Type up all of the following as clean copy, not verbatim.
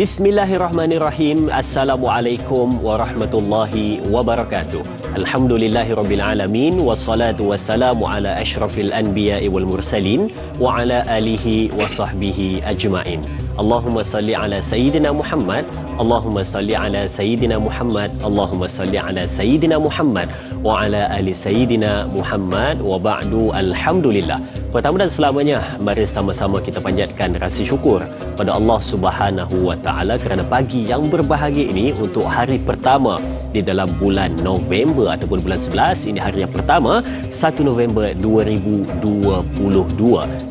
Bismillahirrahmanirrahim. Assalamualaikum warahmatullahi wabarakatuh. Alhamdulillahirabbil alamin wassalatu wassalamu ala asyrafil anbiya'i wal mursalin wa ala alihi wa sahbihi ajmain. Allahumma salli ala sayyidina Muhammad, Allahumma salli ala sayyidina Muhammad, Allahumma salli ala sayyidina Muhammad wa ala ali sayyidina Muhammad wa ba'du. Alhamdulillah. Pertama dan selamanya, mari sama-sama kita panjatkan rasa syukur pada Allah Subhanahu wa taala kerana pagi yang berbahagia ini untuk hari pertama di dalam bulan November ataupun bulan 11. Ini hari yang pertama 1 November 2022.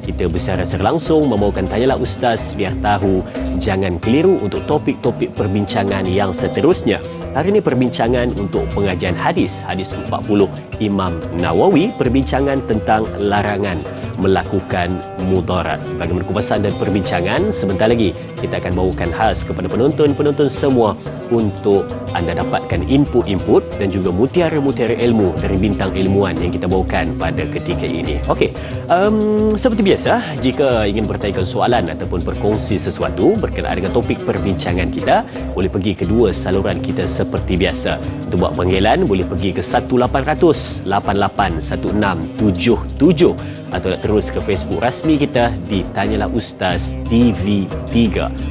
Kita bersiaran secara langsung membawakan Tanyalah Ustaz biar tahu jangan keliru untuk topik-topik perbincangan yang seterusnya. Hari ini perbincangan untuk pengajian hadis 40 Imam Nawawi, perbincangan tentang larangan melakukan mudarat. Bagaimana kupasan dan perbincangan sebentar lagi kita akan bawakan khas kepada penonton semua untuk anda dapatkan input dan juga mutiara-mutiara ilmu dari bintang ilmuwan yang kita bawakan pada ketika ini. Okey, seperti biasa, jika ingin bertanyakan soalan ataupun berkongsi sesuatu berkenaan dengan topik perbincangan kita, boleh pergi kedua saluran kita seperti biasa. Untuk buat panggilan boleh pergi ke 1800 881677 atau nak terus ke Facebook rasmi kita di Tanyalah Ustaz TV3.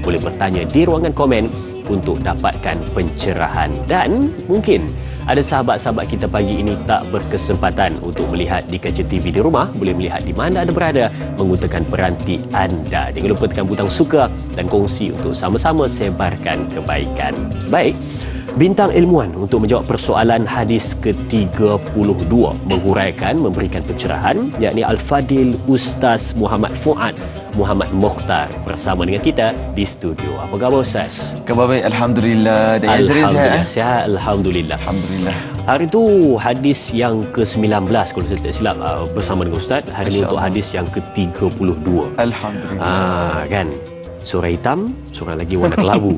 Boleh bertanya di ruangan komen untuk dapatkan pencerahan. Dan mungkin ada sahabat-sahabat kita pagi ini tak berkesempatan untuk melihat di kaca TV di rumah, boleh melihat di mana anda berada menggunakan peranti anda. Jangan lupa tekan butang suka dan kongsi untuk sama-sama sebarkan kebaikan. Baik, bintang ilmuwan untuk menjawab persoalan hadis ke-32 menguraikan, memberikan pencerahan, yakni Al-Fadil Ustaz Muhammad Fuad Muhammad Mokhtar bersama dengan kita di studio. Apa khabar Ustaz? Khabar baik, alhamdulillah. Dan Alhamdulillah sihat, alhamdulillah. Alhamdulillah. Hari itu hadis yang ke-19 kalau saya tak silap bersama dengan Ustaz. Hari ini untuk hadis yang ke-32. Alhamdulillah. Kan? Surah hitam, surah lagi warna kelabu.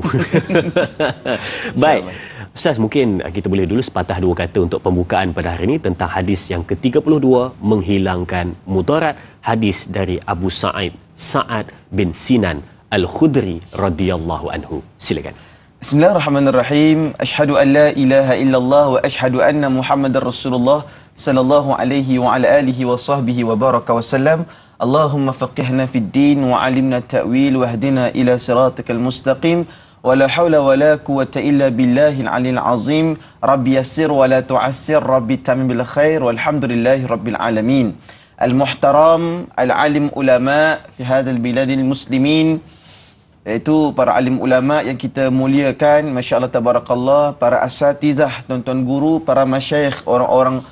Baik. Ustaz, mungkin kita boleh dulu sepatah dua kata untuk pembukaan pada hari ini tentang hadis yang ke-32, menghilangkan mudarat, hadis dari Abu Sa'ad bin Sinan Al-Khudri radhiyallahu anhu. Silakan. Bismillahirrahmanirrahim. Asyhadu an la ilaha illallah wa asyhadu anna Muhammadar Rasulullah sallallahu alaihi wa ala alihi wa sahbihi wa baraka wa sallam. Allahumma faqihna fid din wa 'allimna at-ta'wil wahdina ila siratikal mustaqim. ولا حول ولا قوة إلا بالله العلي العظيم رب يسر ولا تعسر رب تمم بالخير والحمد لله رب العالمين. المحترم العالم علماء في هذا البلاد المسلمين, iaitu para alim ulama yang kita muliakan, masya-Allah tabarakallah, para asatizah, tuan-tuan guru, para masyayikh, orang-orang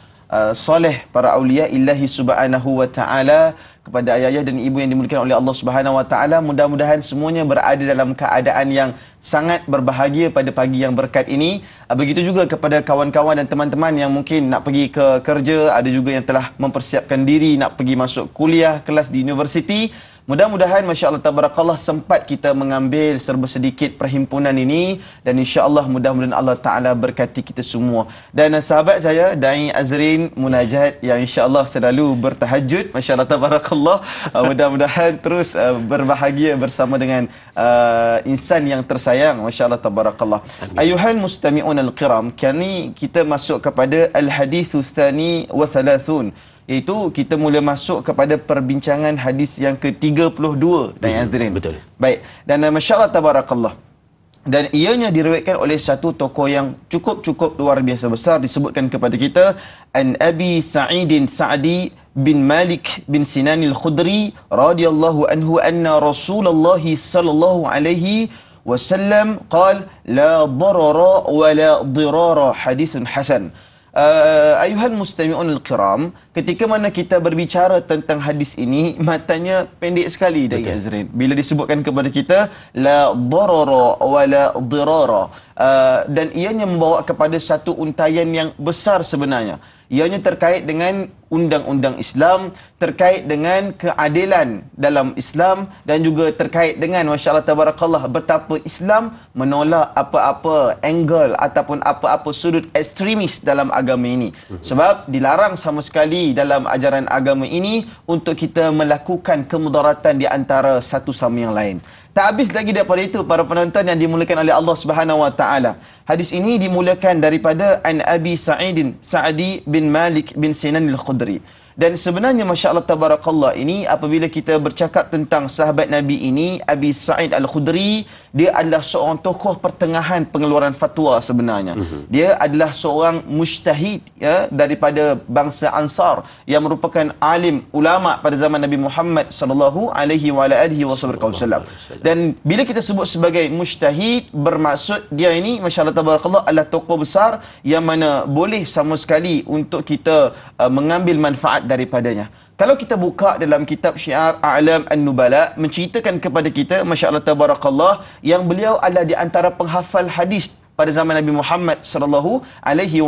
soleh, para aulia illahi subhanahu wa ta'ala, kepada ayah-ayah dan ibu yang dimuliakan oleh Allah Subhanahu wa taala. Mudah-mudahan semuanya berada dalam keadaan yang sangat berbahagia pada pagi yang berkat ini. Begitu juga kepada kawan-kawan dan teman-teman yang mungkin nak pergi ke kerja, ada juga yang telah mempersiapkan diri nak pergi masuk kuliah, kelas di universiti. Mudah-mudahan masya-Allah tabarakallah sempat kita mengambil serba sedikit perhimpunan ini, dan insya-Allah mudah-mudahan Allah Taala berkati kita semua. Dan sahabat saya Dai Azrin Munajat yang insya-Allah selalu bertahajud, masya-Allah tabarakallah, mudah-mudahan terus berbahagia bersama dengan insan yang tersayang, masya-Allah tabarakallah. Ayuhal mustami'un al-kiram, kini kita masuk kepada al-hadithus tsani wa thalathun, iaitu kita mula masuk kepada perbincangan hadis yang ke-32 dan Azrin. Betul. Baik, dan masya-Allah tabarakallah. Dan ianya diriwayatkan oleh satu tokoh yang cukup luar biasa besar, disebutkan kepada kita an Abi Sa'idin Sa'di bin Malik bin Sinan al-Khudri radhiyallahu anhu anna Rasulullah sallallahu alaihi wasallam qala la darara wa la dirara, hadisun hasan. Ayuhan mustami'un al-kiram, ketika mana kita berbicara tentang hadis ini, matanya pendek sekali dari Azrin bila disebutkan kepada kita la darara wa la dirara, dan ianya membawa kepada satu untayan yang besar sebenarnya. Ianya terkait dengan undang-undang Islam, terkait dengan keadilan dalam Islam, dan juga terkait dengan masya-Allah tabarakallah betapa Islam menolak apa-apa angle ataupun apa-apa sudut ekstremis dalam agama ini. Sebab dilarang sama sekali dalam ajaran agama ini untuk kita melakukan kemudaratan di antara satu sama yang lain. Tak habis lagi daripada itu, para penonton yang dimuliakan oleh Allah Subhanahu wa taala. Hadis ini dimulakan daripada An Abi Sa'idin Sa'di bin Malik bin Sinan al-Khudri. Dan sebenarnya Masya Allah Tabarakallah ini, apabila kita bercakap tentang sahabat Nabi ini, Abi Sa'id Al-Khudri, dia adalah seorang tokoh pertengahan pengeluaran fatwa sebenarnya. Dia adalah seorang mujtahid ya, daripada bangsa Ansar yang merupakan alim ulama pada zaman Nabi Muhammad sallallahu alaihi wasallam. Dan bila kita sebut sebagai mujtahid, bermaksud dia ini Masya Allah Tabarakallah adalah tokoh besar yang mana boleh sama sekali untuk kita mengambil manfaat daripadanya. Kalau kita buka dalam kitab Syiar A'lam An-Nubala, menceritakan kepada kita Masya Allah Tabarakallah yang beliau adalah di antara penghafal hadis pada zaman Nabi Muhammad sallallahu alaihi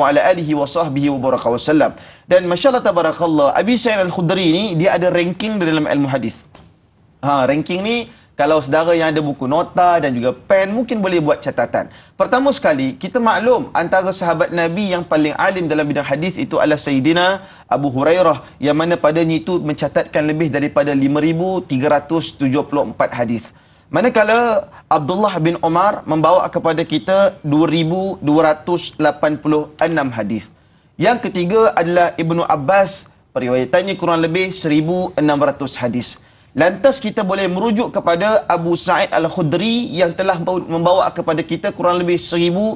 wasallam. Dan Masya Allah Tabarakallah, Abi Sa'id Al-Khudri ni dia ada ranking dalam ilmu hadis. Ranking ni kalau saudara yang ada buku nota dan juga pen mungkin boleh buat catatan. Pertama sekali, kita maklum antara sahabat Nabi yang paling alim dalam bidang hadis itu adalah Sayyidina Abu Hurairah, yang mana padanya itu mencatatkan lebih daripada 5,374 hadis. Manakala Abdullah bin Umar membawa kepada kita 2,286 hadis. Yang ketiga adalah Ibnu Abbas, periwayatannya kurang lebih 1,600 hadis. Lantas kita boleh merujuk kepada Abu Sa'id Al-Khudri yang telah membawa kepada kita kurang lebih 1,170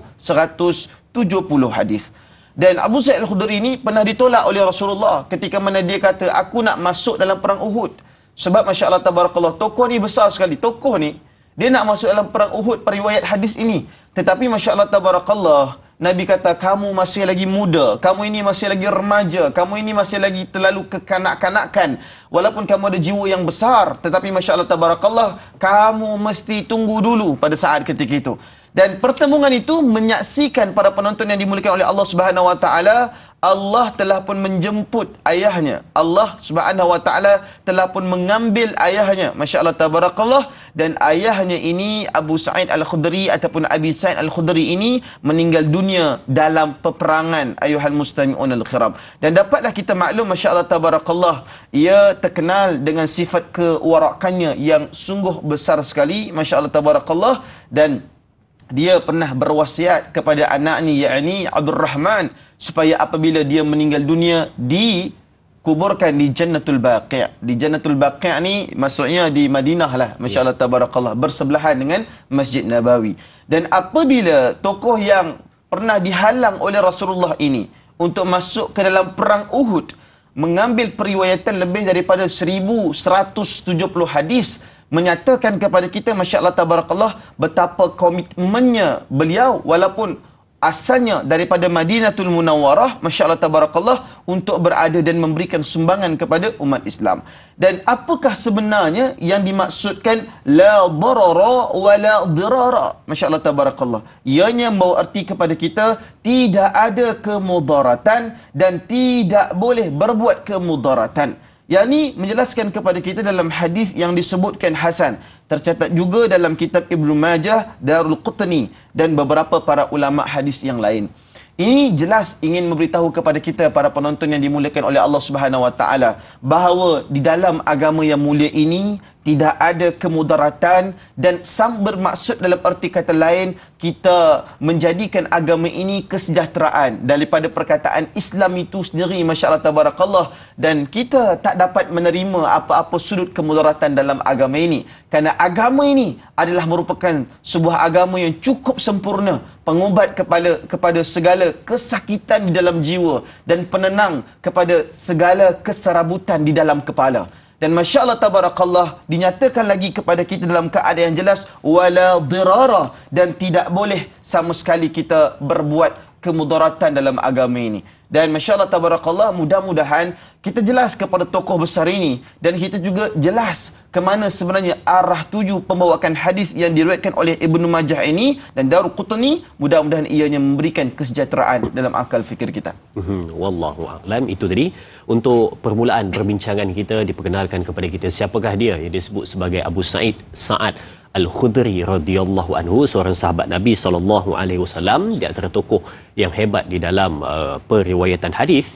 hadis. Dan Abu Sa'id Al-Khudri ini pernah ditolak oleh Rasulullah ketika mana dia kata, aku nak masuk dalam perang Uhud. Sebab Masya Allah Tabarakallah, tokoh ni besar sekali. Tokoh ni, dia nak masuk dalam perang Uhud, periwayat hadis ini. Tetapi Masya Allah Tabarakallah, Nabi kata, kamu masih lagi muda, kamu ini masih lagi remaja, kamu ini masih lagi terlalu kekanak-kanakan. Walaupun kamu ada jiwa yang besar, tetapi Masya Allah Tabarakallah, kamu mesti tunggu dulu pada saat ketika itu. Dan pertemuan itu menyaksikan para penonton yang dimuliakan oleh Allah Subhanahu wa taala, Allah telah pun menjemput ayahnya. Allah Subhanahu wa taala telah pun mengambil ayahnya. Masya Allah Tabarakallah. Dan ayahnya ini Abu Sa'id Al-Khudri ataupun Abi Sa'id Al-Khudri ini meninggal dunia dalam peperangan, ayuhal mustami'un al-khiram. Dan dapatlah kita maklum Masya Allah Tabarakallah, ia terkenal dengan sifat kewarakannya yang sungguh besar sekali. Masya Allah Tabarakallah. Dan dia pernah berwasiat kepada anaknya, yakni Abdul Rahman, supaya apabila dia meninggal dunia dikuburkan di Jannatul Baqi'. Di Jannatul Baqi' ni maksudnya di Madinah lah, Masya Allah Tabarakallah, bersebelahan dengan Masjid Nabawi. Dan apabila tokoh yang pernah dihalang oleh Rasulullah ini untuk masuk ke dalam perang Uhud mengambil periwayatan lebih daripada 1,170 hadis, menyatakan kepada kita Masya Allah Tabarakallah betapa komitmennya beliau walaupun asalnya daripada Madinatul Munawwarah, Masya Allah Tabarakallah, untuk berada dan memberikan sumbangan kepada umat Islam. Dan apakah sebenarnya yang dimaksudkan la darara wa la dirara? Masya Allah Tabarakallah, ianya membawa arti kepada kita tidak ada kemudaratan dan tidak boleh berbuat kemudaratan. Yang ini menjelaskan kepada kita dalam hadis yang disebutkan hasan. Tercatat juga dalam kitab Ibnu Majah, Darul Qutni dan beberapa para ulama hadis yang lain. Ini jelas ingin memberitahu kepada kita para penonton yang dimuliakan oleh Allah Subhanahu wa taala bahawa di dalam agama yang mulia ini tidak ada kemudaratan, dan sang bermaksud dalam arti kata lain kita menjadikan agama ini kesejahteraan daripada perkataan Islam itu sendiri, Masya Allah Tabarakallah. Dan kita tak dapat menerima apa-apa sudut kemudaratan dalam agama ini, kerana agama ini adalah merupakan sebuah agama yang cukup sempurna, pengubat kepada segala kesakitan di dalam jiwa dan penenang kepada segala keserabutan di dalam kepala. Dan Masya Allah Tabarakallah dinyatakan lagi kepada kita dalam keadaan yang jelas wala dirara, dan tidak boleh sama sekali kita berbuat kemudaratan dalam agama ini. Dan Masya Allah Tabarakallah, mudah-mudahan kita jelas kepada tokoh besar ini dan kita juga jelas ke mana sebenarnya arah tuju pembawaan hadis yang diriwayatkan oleh Ibnu Majah ini dan Darul Qutni. Mudah-mudahan ianya memberikan kesejahteraan dalam akal fikir kita. Wallahu a'lam. Itu tadi untuk permulaan perbincangan kita, diperkenalkan kepada kita siapakah dia yang disebut sebagai Abu Sa'id Sa'ad Al-Khudri radhiyallahu anhu, seorang sahabat Nabi sallallahu alaihi wasallam, di antara tokoh yang hebat di dalam periwayatan hadis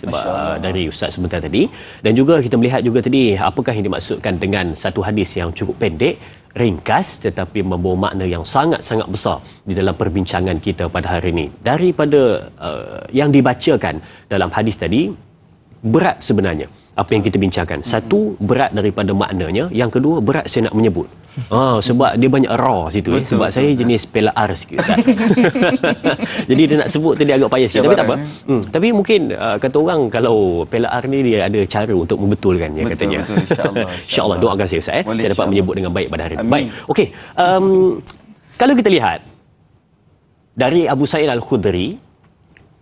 dari ustaz sebentar tadi. Dan juga kita melihat juga tadi apakah yang dimaksudkan dengan satu hadis yang cukup pendek, ringkas tetapi membawa makna yang sangat-sangat besar di dalam perbincangan kita pada hari ini. Daripada yang dibacakan dalam hadis tadi, berat sebenarnya apa yang kita bincangkan. Satu, berat daripada maknanya. Yang kedua, berat saya nak menyebut. Sebab dia banyak raw situ. Sebab betul, saya jenis pelar sikit Ustaz. Jadi dia nak sebut tadi agak payah sikit. Tapi tak apa. Tapi mungkin kata orang kalau pelar ni dia ada cara untuk membetulkan ya, katanya. Betul, insya-Allah. Insya-Allah, doakan saya Ustaz. Saya dapat menyebut dengan baik pada hari ini. Baik. Okey. Kalau kita lihat dari Abu Sa'id Al-Khudri,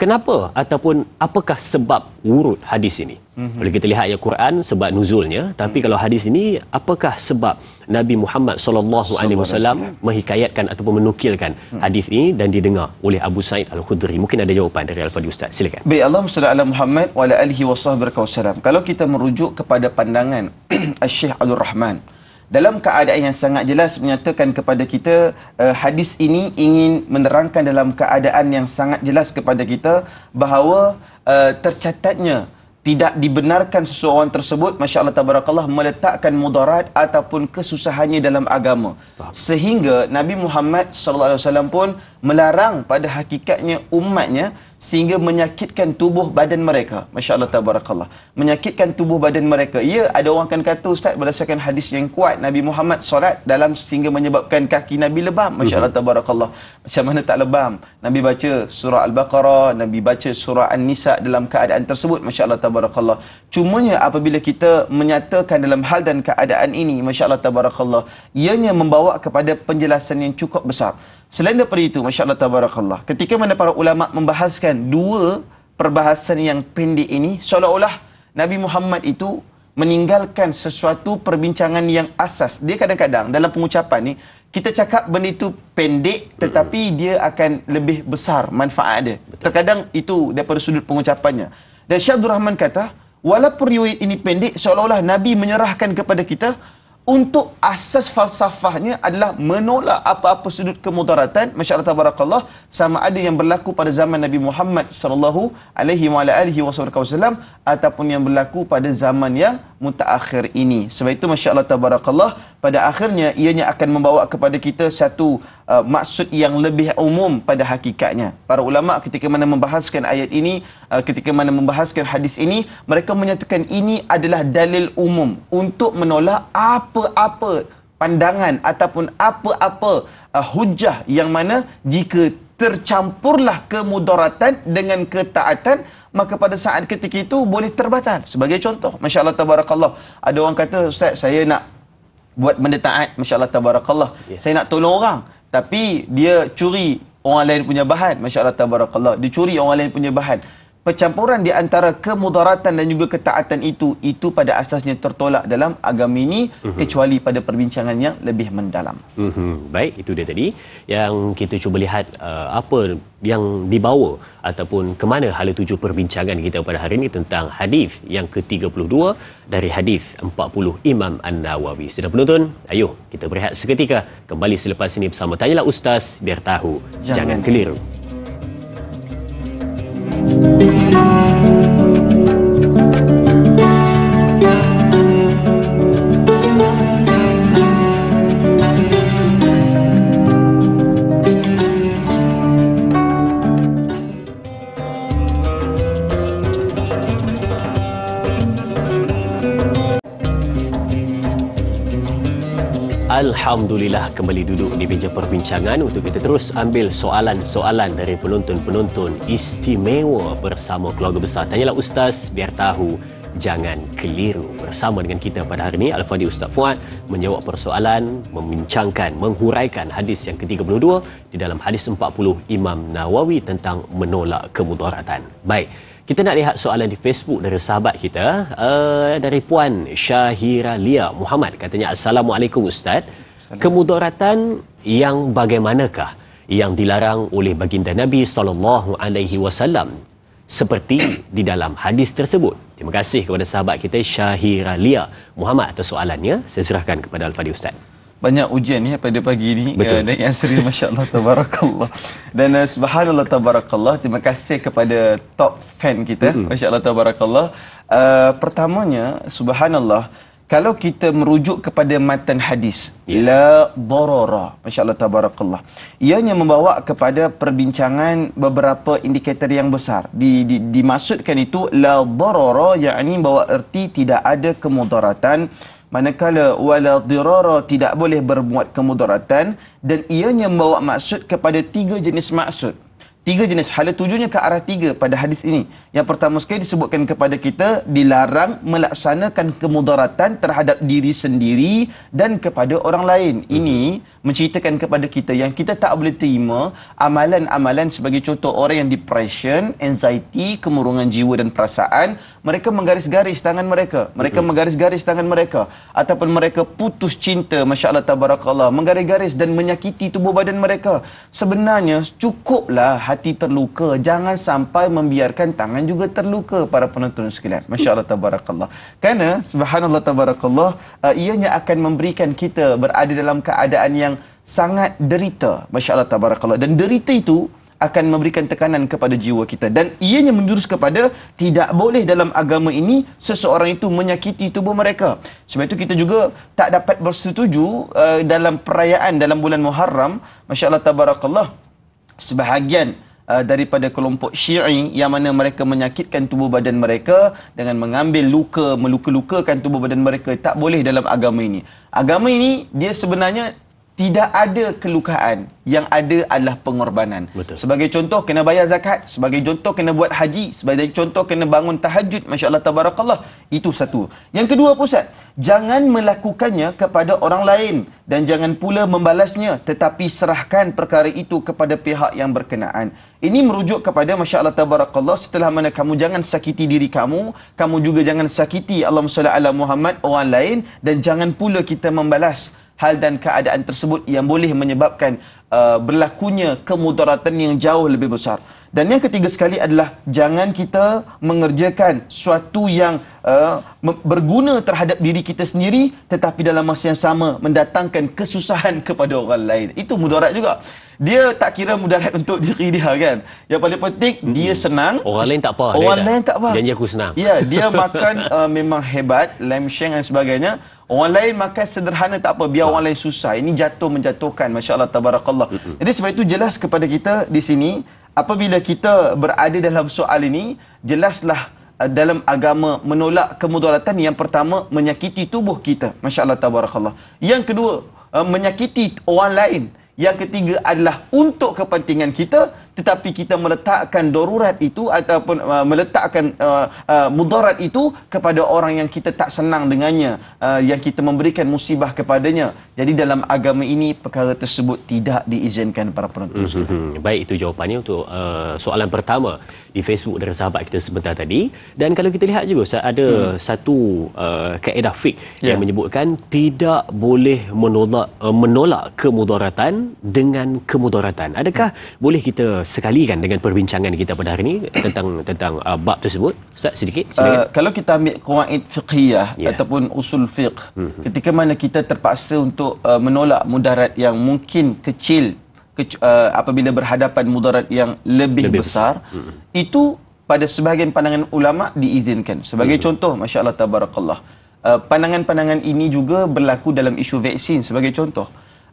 kenapa ataupun apakah sebab wurud hadis ini? Kalau kita lihat ayat Quran sebab nuzulnya, tapi kalau hadis ini apakah sebab Nabi Muhammad sallallahu alaihi wasallam menghikayatkan ataupun menukilkan hadis ini dan didengar oleh Abu Sa'id Al-Khudri? Mungkin ada jawapan dari Al-Fadhil Ustaz. Silakan. Baik, Allahumma salli ala Muhammad wa ala alihi wasallam. Kalau kita merujuk kepada pandangan Syekh Abdul Rahman, dalam keadaan yang sangat jelas menyatakan kepada kita, hadis ini ingin menerangkan dalam keadaan yang sangat jelas kepada kita bahawa tercatatnya tidak dibenarkan seseorang tersebut, masya-Allah tabarakallah, meletakkan mudarat ataupun kesusahannya dalam agama. Sehingga Nabi Muhammad sallallahu alaihi wasallam pun melarang pada hakikatnya umatnya sehingga menyakitkan tubuh badan mereka. Masya-Allah tabarakallah. Menyakitkan tubuh badan mereka. Ya, ada orang akan kata Ustaz, berdasarkan hadis yang kuat Nabi Muhammad solat dalam sehingga menyebabkan kaki Nabi lebam. Masya-Allah tabarakallah. Macam mana tak lebam? Nabi baca surah Al-Baqarah, Nabi baca surah An-Nisa dalam keadaan tersebut. Masya-Allah tabarakallah. Cumanya apabila kita menyatakan dalam hal dan keadaan ini, masya-Allah tabarakallah, ianya membawa kepada penjelasan yang cukup besar. Selain daripada itu, masya-Allah tabarakallah, ketika mana para ulama membahaskan dua perbahasan yang pendek ini, seolah-olah Nabi Muhammad itu meninggalkan sesuatu perbincangan yang asas. Dia kadang-kadang dalam pengucapan ni kita cakap benda itu pendek tetapi dia akan lebih besar manfaat dia. Terkadang itu daripada sudut pengucapannya. Dan Syekh Abdul Rahman kata, walaupun riwayat ini pendek, seolah-olah Nabi menyerahkan kepada kita untuk asas falsafahnya adalah menolak apa-apa sudut kemudaratan, masya-Allah tabarakallah, sama ada yang berlaku pada zaman Nabi Muhammad sallallahu alaihi wasallam ataupun yang berlaku pada zaman yang mutaakhir ini. Sebab itu masya-Allah tabarakallah, pada akhirnya ianya akan membawa kepada kita satu maksud yang lebih umum pada hakikatnya. Para ulama ketika mana membahaskan ayat ini, ketika mana membahaskan hadis ini, mereka menyatakan ini adalah dalil umum untuk menolak apa-apa pandangan ataupun apa-apa hujah yang mana jika tercampurlah kemudaratan dengan ketaatan, maka pada saat ketika itu boleh terbatal. Sebagai contoh, masya-Allah tabarakallah, ada orang kata, Ustaz, saya nak buat benda taat, masya-Allah tabarakallah, saya nak tolong orang, tapi dia curi orang lain punya bahan, masya-Allah tabarakallah, dia curi orang lain punya bahan. Percampuran di antara kemudaratan dan juga ketaatan itu pada asasnya tertolak dalam agama ini, kecuali pada perbincangan yang lebih mendalam. Baik, itu dia tadi yang kita cuba lihat apa yang dibawa ataupun ke mana hala tuju perbincangan kita pada hari ini tentang hadis yang ke-32 dari hadis 40 Imam An-Nawawi. Sedang penonton, ayo kita berehat seketika, kembali selepas ini bersama Tanyalah Ustaz, biar tahu jangan keliru. Alhamdulillah, kembali duduk di meja perbincangan untuk kita terus ambil soalan-soalan dari penonton-penonton istimewa bersama keluarga besar Tanyalah Ustaz, biar tahu jangan keliru. Bersama dengan kita pada hari ini Al-Fadhil Ustaz Fuad menjawab persoalan, membincangkan, menghuraikan hadis yang ke-32 di dalam hadis 40 Imam Nawawi tentang menolak kemudaratan. Baik, kita nak lihat soalan di Facebook dari sahabat kita, dari Puan Syahira Lia Muhammad. Katanya, Assalamualaikum Ustaz. Kemudaratan yang bagaimanakah yang dilarang oleh baginda Nabi SAW seperti di dalam hadis tersebut? Terima kasih kepada sahabat kita Syahira Lia Muhammad atas soalannya. Saya serahkan kepada Al-Fadhil Ustaz. banyak ujian ya pada pagi ini. Betul. Dan yang seri, masya-Allah tabarakallah. Dan subhanallah tabarakallah, terima kasih kepada top fan kita, masya-Allah tabarakallah. Pertamanya subhanallah, kalau kita merujuk kepada matan hadis, la darara, masya-Allah tabarakallah, ianya membawa kepada perbincangan beberapa indikator yang besar. Dimaksudkan itu la darara, yakni bawa erti tidak ada kemudaratan, manakala wala dirara tidak boleh berbuat kemudaratan, dan ianya membawa maksud kepada 3 jenis maksud. 3 jenis, hala tujunya ke arah 3 pada hadis ini. Yang pertama sekali disebutkan kepada kita dilarang melaksanakan kemudaratan terhadap diri sendiri dan kepada orang lain. Ini menceritakan kepada kita yang kita tak boleh terima amalan-amalan, sebagai contoh orang yang depression, anxiety, kemurungan jiwa dan perasaan, mereka menggaris-garis tangan mereka. Mereka menggaris-garis tangan mereka. Ataupun mereka putus cinta, masya-Allah tabarakallah, menggaris-garis dan menyakiti tubuh badan mereka. Sebenarnya cukuplah hati terluka, jangan sampai membiarkan tangan juga terluka, para penonton sekalian. Masya-Allah tabarakallah. Kerana subhanallah tabarakallah, ianya akan memberikan kita berada dalam keadaan yang sangat derita, masya-Allah tabarakallah, dan derita itu akan memberikan tekanan kepada jiwa kita, dan ianya menjurus kepada tidak boleh dalam agama ini seseorang itu menyakiti tubuh mereka. Sebab itu kita juga tak dapat bersetuju dalam perayaan dalam bulan Muharram, masya-Allah tabarakallah, sebahagian daripada kelompok Syi'i yang mana mereka menyakitkan tubuh badan mereka dengan mengambil luka, meluka-lukakan tubuh badan mereka. Tak boleh dalam agama ini. Agama ini dia sebenarnya tidak ada kelukaan, yang ada adalah pengorbanan. Betul. Sebagai contoh kena bayar zakat, sebagai contoh kena buat haji, sebagai contoh kena bangun tahajud, masya-Allah tabarakallah. Itu satu. Yang kedua, Ustaz, jangan melakukannya kepada orang lain dan jangan pula membalasnya, tetapi serahkan perkara itu kepada pihak yang berkenaan. Ini merujuk kepada, masya-Allah tabarakallah, setelah mana kamu jangan sakiti diri kamu, kamu juga jangan sakiti, Allahumma salli ala Muhammad, orang lain, dan jangan pula kita membalas hal dan keadaan tersebut yang boleh menyebabkan berlakunya kemudaratan yang jauh lebih besar. Dan yang ketiga sekali adalah jangan kita mengerjakan suatu yang berguna terhadap diri kita sendiri tetapi dalam masa yang sama mendatangkan kesusahan kepada orang lain. Itu mudarat juga. Dia tak kira mudarat untuk diri dia kan. Yang paling penting dia senang. Orang lain tak apa. Orang lain tak apa. Janji aku senang. Ya, dia makan memang hebat, lamb shank dan sebagainya. Orang lain makan sederhana tak apa, biar orang lain susah. Ini menjatuhkan, masya-Allah tabarakallah. Jadi sebab itu jelas kepada kita di sini, apabila kita berada dalam soal ini, jelaslah dalam agama menolak kemudaratan. Yang pertama, menyakiti tubuh kita, masya-Allah tabarakallah. Yang kedua, menyakiti orang lain. Yang ketiga adalah untuk kepentingan kita, tetapi kita meletakkan darurat itu ataupun meletakkan mudarat itu kepada orang yang kita tak senang dengannya, yang kita memberikan musibah kepadanya. Jadi dalam agama ini perkara tersebut tidak diizinkan, para penonton. Baik, itu jawapannya untuk soalan pertama di Facebook dari sahabat kita sebentar tadi. Dan kalau kita lihat juga Ustaz, ada satu kaedah fiqh yang menyebutkan tidak boleh menolak kemudaratan dengan kemudaratan. Adakah boleh kita sekalikan dengan perbincangan kita pada hari ini tentang bab tersebut? Ustaz, sedikit silakan. Kalau kita ambil qawaid fiqhiyah ataupun usul fiqh, ketika mana kita terpaksa untuk menolak mudarat yang mungkin kecil, apabila berhadapan mudarat yang lebih besar, itu pada sebahagian pandangan ulama diizinkan. Sebagai contoh, masya-Allah tabarakallah, pandangan-pandangan ini juga berlaku dalam isu vaksin. Sebagai contoh,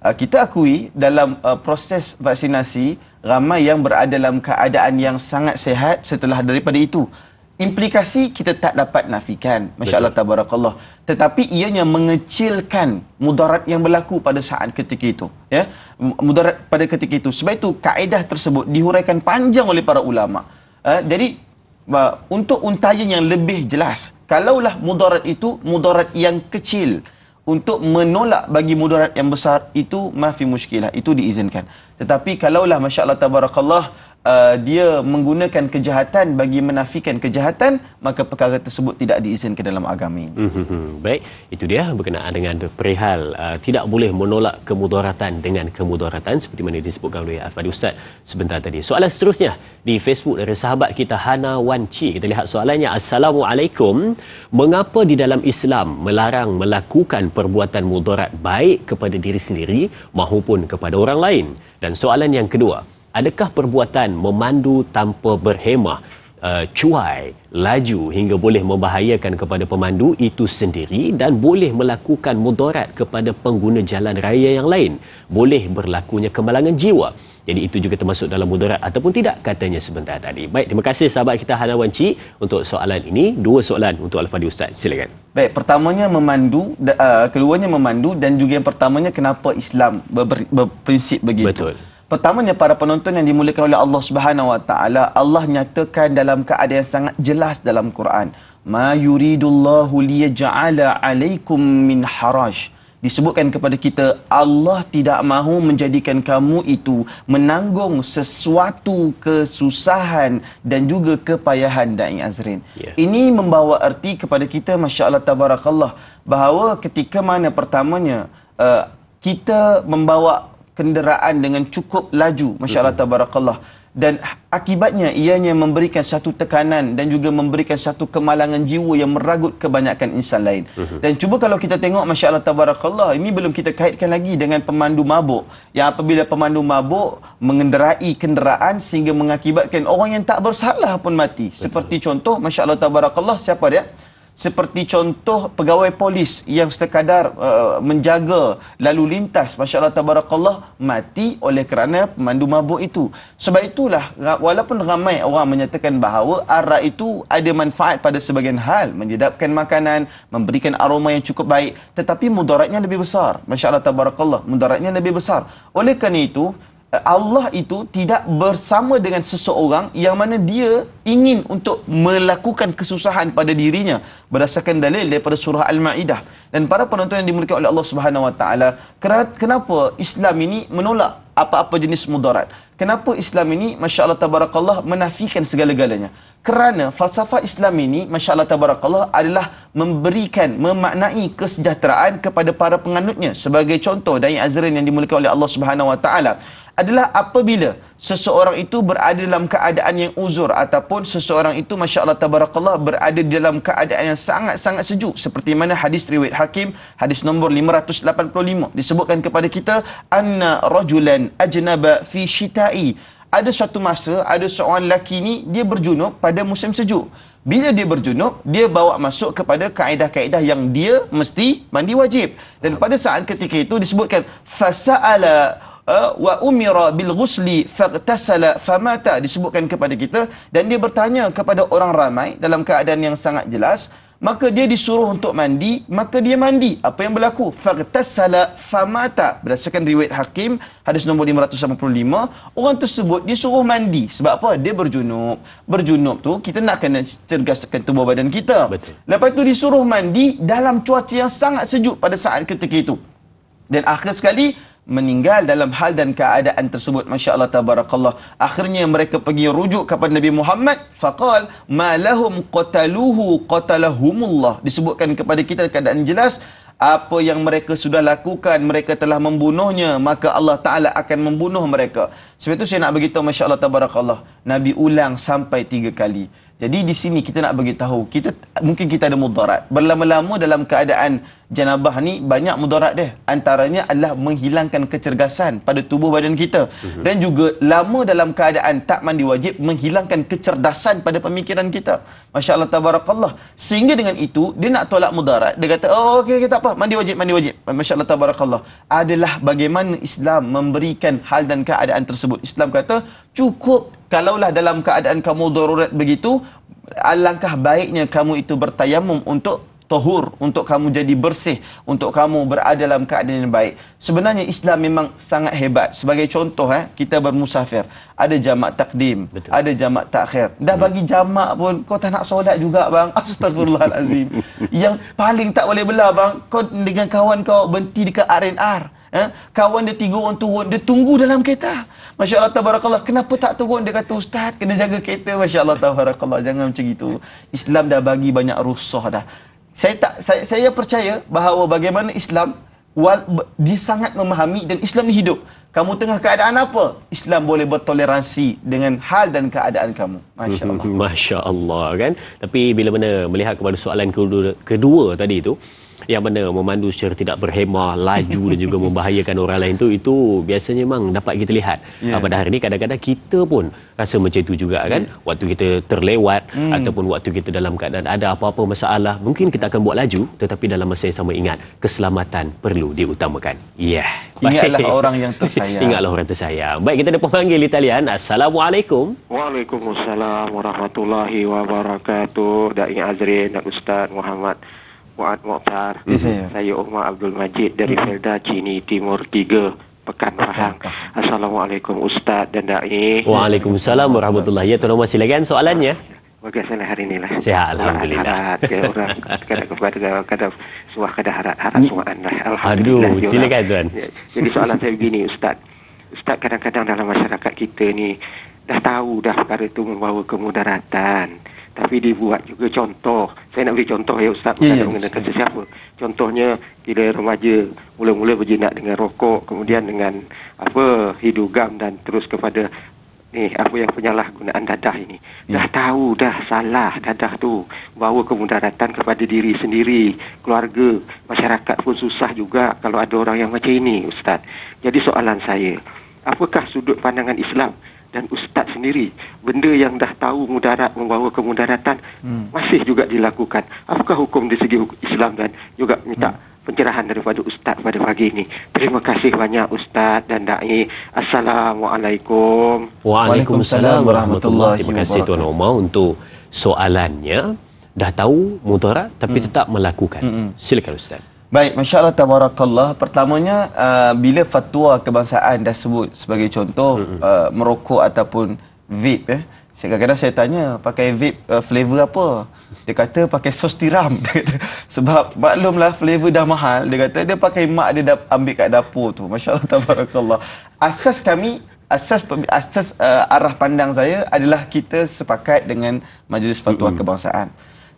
kita akui dalam proses vaksinasi ramai yang berada dalam keadaan yang sangat sihat setelah daripada itu. Implikasi kita tak dapat nafikan, masya-Allah tabarakallah, tetapi ianya mengecilkan mudarat yang berlaku pada saat ketika itu, ya, mudarat pada ketika itu. Sebab itu kaedah tersebut dihuraikan panjang oleh para ulama. Jadi untuk untayan yang lebih jelas, kalaulah mudarat itu mudarat yang kecil, untuk menolak bagi mudarat yang besar itu mafi muskilah, itu diizinkan. Tetapi kalaulah masya-Allah tabarakallah dia menggunakan kejahatan bagi menafikan kejahatan, maka perkara tersebut tidak diizinkan dalam agama ini. Baik, itu dia berkenaan dengan perihal tidak boleh menolak kemudaratan dengan kemudaratan seperti mana disebutkan oleh Al-Fadhil Ustaz sebentar tadi. Soalan seterusnya di Facebook dari sahabat kita Hana Wanci. Kita lihat soalannya. Assalamualaikum. Mengapa di dalam Islam melarang melakukan perbuatan mudarat baik kepada diri sendiri maupun kepada orang lain? Dan soalan yang kedua, adakah perbuatan memandu tanpa berhemah, cuai, laju hingga boleh membahayakan kepada pemandu itu sendiri dan boleh melakukan mudarat kepada pengguna jalan raya yang lain? Boleh berlakunya kemalangan jiwa. Jadi itu juga termasuk dalam mudarat ataupun tidak, katanya sebentar tadi. Baik, terima kasih sahabat kita Hana Wanci untuk soalan ini. Dua soalan untuk Al-Fadhil Ustaz. Silakan. Baik, pertamanya memandu, keduanya memandu, dan juga yang pertamanya kenapa Islam berprinsip begitu. Betul. Pertamanya, para penonton yang dimuliakan oleh Allah Subhanahu Wa Taala, Allah nyatakan dalam keadaan yang sangat jelas dalam Quran, ma yuridullahu liyaj'ala 'alaikum min haraj. Disebutkan kepada kita, Allah tidak mahu menjadikan kamu itu menanggung sesuatu kesusahan dan juga kepayahan, Da'i Azrin. Ini membawa erti kepada kita, Masya Allah Tabarakallah, bahawa ketika mana pertamanya kita membawa kenderaan dengan cukup laju, Masya Allah Tabarakallah, dan akibatnya ianya memberikan satu tekanan dan juga memberikan satu kemalangan jiwa yang meragut kebanyakan insan lain. Dan cuba kalau kita tengok, Masya Allah Tabarakallah, ini belum kita kaitkan lagi dengan pemandu mabuk, yang apabila pemandu mabuk mengenderai kenderaan sehingga mengakibatkan orang yang tak bersalah pun mati. Betul. Seperti contoh, Masya Allah Tabarakallah, siapa dia? Seperti contoh pegawai polis yang sekadar menjaga lalu lintas, Masya Allah Tabarakallah, mati oleh kerana pemandu mabuk itu. Sebab itulah, walaupun ramai orang menyatakan bahawa arak itu ada manfaat pada sebagian hal, menyedapkan makanan, memberikan aroma yang cukup baik, tetapi mudaratnya lebih besar. Masya Allah Tabarakallah, mudaratnya lebih besar. Oleh kerana itu, Allah itu tidak bersama dengan seseorang yang mana dia ingin untuk melakukan kesusahan pada dirinya, berdasarkan dalil daripada surah Al-Ma'idah. Dan para penonton yang dimuliakan oleh Allah Subhanahu Wa Taala, kenapa Islam ini menolak apa-apa jenis mudarat? Kenapa Islam ini, Masya Allah Tabarakallah, menafikan segala-galanya? Kerana falsafah Islam ini, Masya Allah Tabarakallah, adalah memaknai kesejahteraan kepada para penganutnya. Sebagai contoh, Da'i Azrin yang dimuliakan oleh Allah Subhanahu Wa Taala, adalah apabila seseorang itu berada dalam keadaan yang uzur, ataupun seseorang itu, Masya Allah Tabarakallah, berada dalam keadaan yang sangat-sangat sejuk, seperti mana hadis riwayat Hakim, hadis nombor 585, disebutkan kepada kita, anna rajulan ajnaba fi syita'i. Ada suatu masa, ada seorang lelaki ni, dia berjunub pada musim sejuk. Bila dia berjunub, dia bawa masuk kepada kaedah-kaedah yang dia mesti mandi wajib. Dan pada saat ketika itu disebutkan, fasa'ala wa umira bil ghusli faghtasala famata, disebutkan kepada kita, dan dia bertanya kepada orang ramai dalam keadaan yang sangat jelas, maka dia disuruh untuk mandi, maka dia mandi. Apa yang berlaku? Faghtasala famata. Berdasarkan riwayat Hakim, hadis nombor 585, orang tersebut disuruh mandi. Sebab apa? Dia berjunub. Berjunub tu kita nak kena cergaskan tubuh badan kita. Betul. Lepas tu disuruh mandi dalam cuaca yang sangat sejuk pada saat ketika itu. Dan akhir sekali meninggal dalam hal dan keadaan tersebut. Masya Allah Tabarakallah. Akhirnya mereka pergi rujuk kepada Nabi Muhammad. Faqal ma lahum qataluhu qatalahumullah. Disebutkan kepada kita keadaan jelas, apa yang mereka sudah lakukan, mereka telah membunuhnya, maka Allah Ta'ala akan membunuh mereka. Sebab itu saya nak beritahu, Masya Allah Tabarakallah, Nabi ulang sampai 3 kali. Jadi di sini kita nak beritahu, mungkin kita ada mudarat. Berlama-lama dalam keadaan janabah ni banyak mudarat dia. Antaranya adalah menghilangkan kecergasan pada tubuh badan kita. Dan juga lama dalam keadaan tak mandi wajib menghilangkan kecerdasan pada pemikiran kita. Masya Allah Tabarakallah. Sehingga dengan itu dia nak tolak mudarat. Dia kata, oh okey, tak apa, mandi wajib. Masya Allah Tabarakallah. Adalah bagaimana Islam memberikan hal dan keadaan tersebut. Islam kata cukup kalaulah dalam keadaan kamu darurat begitu, alangkah baiknya kamu itu bertayamum untuk tahur, untuk kamu jadi bersih, untuk kamu berada dalam keadaan yang baik. Sebenarnya Islam memang sangat hebat. Sebagai contoh, kita bermusafir, ada jamak takdim, betul, ada jamak takhir. Dah bagi jamak pun kau tak nak solat juga bang. Astagfirullahalazim. Yang paling tak boleh belah bang, kau dengan kawan kau berhenti dekat R&R. Kawan dia 3 orang turun, dia tunggu dalam kereta. Masya Allah tabarakallah. Kenapa tak turun? Dia kata, Ustaz kena jaga kereta. Masya Allah tabarakallah. Jangan macam itu. Islam dah bagi banyak rukhsah dah. Saya percaya bahawa bagaimana Islam dia sangat memahami, dan Islam ni hidup. Kamu tengah keadaan apa? Islam boleh bertoleransi dengan hal dan keadaan kamu. Masya Allah. Masya Allah kan. Tapi bila mana melihat kepada soalan kedua tadi tu, yang mana memandu secara tidak berhemah, laju dan juga membahayakan orang lain tu, itu biasanya memang dapat kita lihat. Pada hari ini kadang-kadang kita pun rasa macam itu juga kan. Waktu kita terlewat ataupun waktu kita dalam keadaan ada apa-apa masalah, mungkin kita akan buat laju, tetapi dalam masa yang sama ingat, keselamatan perlu diutamakan. Ingatlah orang yang tersayang. Ingatlah orang tersayang. Baik, kita ada pemanggil di talian. Assalamualaikum. Waalaikumsalam warahmatullahi wabarakatuh. Da'i Azrin dan Ustaz Muhammad Fuad Mokhtar. Saya Umar Abdul Majid dari Felda Cini Timur 3, Pekan Pahang. Assalamualaikum Ustaz dan Da'i. Waalaikumsalam warahmatullahi wabarakatuh. Tuan silakan soalannya. Bagaimana hari ini lah? Sihat, alhamdulillah. Orang kadang suah harap semua anda. Alhamdulillah. Aduh, silakan tuan. Jadi soalan saya begini Ustaz. Ustaz, kadang-kadang dalam masyarakat kita ni dah tahu dah perkara itu membawa kemudaratan. Tapi dibuat juga contoh. Saya nak beri contoh ya Ustaz, bukan mengenakan sesiapa. Contohnya, bila remaja mula-mula berjinak dengan rokok, kemudian dengan hidugam dan terus kepada yang penyalahgunaan dadah ini. Dah tahu dah salah dadah tu, bawa kemudaratan kepada diri sendiri, keluarga, masyarakat pun susah juga kalau ada orang yang macam ini Ustaz. Jadi soalan saya, apakah sudut pandangan Islam dan Ustaz sendiri, benda yang dah tahu mudarat, membawa kemudaratan, masih juga dilakukan? Apakah hukum di segi Islam? Dan juga minta pencerahan daripada Ustaz pada pagi ini. Terima kasih banyak Ustaz dan Da'i. Assalamualaikum. Waalaikumsalam warahmatullahi wabarakatuh. Terima kasih Tuan Omar untuk soalannya. Dah tahu mudarat tapi tetap melakukan. Silakan Ustaz. Baik, Masya Allah tabarakallah. Pertamanya, bila fatwa kebangsaan dah sebut sebagai contoh merokok ataupun vape, kadang-kadang saya tanya, pakai vape flavor apa? Dia kata pakai sos tiram. Dia kata, sebab maklumlah flavor dah mahal. Dia kata dia pakai mak dia ambil kat dapur tu. Masya Allah tabarakallah. Asas arah pandang saya adalah kita sepakat dengan Majlis Fatwa Kebangsaan.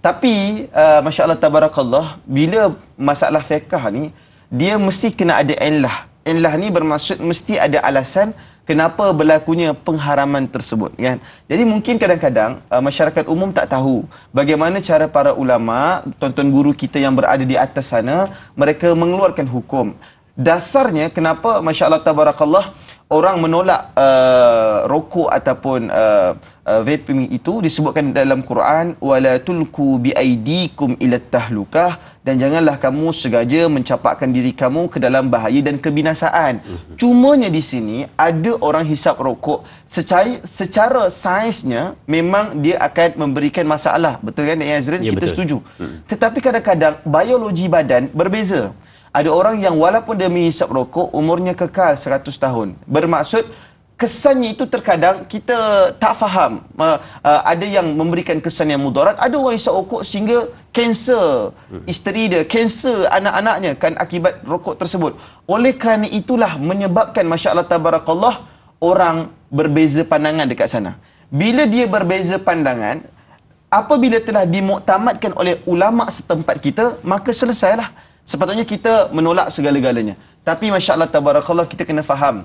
Tapi Masya Allah tabarakallah, bila masalah fiqh ni, dia mesti kena ada illah. Illah ni bermaksud mesti ada alasan kenapa berlakunya pengharaman tersebut, kan? Jadi mungkin kadang-kadang masyarakat umum tak tahu bagaimana cara para ulama, tuan-tuan guru kita yang berada di atas sana, mereka mengeluarkan hukum. Dasarnya kenapa Masya Allah tabarakallah orang menolak rokok ataupun vaping itu disebutkan dalam Quran, wala tulku biaidikum ila tahlukah, dan janganlah kamu sengaja mencapakkan diri kamu ke dalam bahaya dan kebinasaan. Cumanya di sini ada orang hisap rokok secara sainsnya memang dia akan memberikan masalah, betul kan Azrin? Ya, kita betul. Setuju. Tetapi kadang-kadang biologi badan berbeza. Ada orang yang walaupun dia menghisap rokok, umurnya kekal 100 tahun. Bermaksud, kesannya itu terkadang kita tak faham. Ada yang memberikan kesan yang mudarat. Ada orang hisap rokok sehingga kanser isteri dia, kanser anak-anaknya kan akibat rokok tersebut. Oleh kerana itulah menyebabkan Masya Allah tabarakallah orang berbeza pandangan dekat sana. Bila dia berbeza pandangan, apabila telah dimuktamadkan oleh ulama setempat kita, maka selesailah. Sepatutnya kita menolak segala-galanya. Tapi Masya Allah tabarakallah, kita kena faham,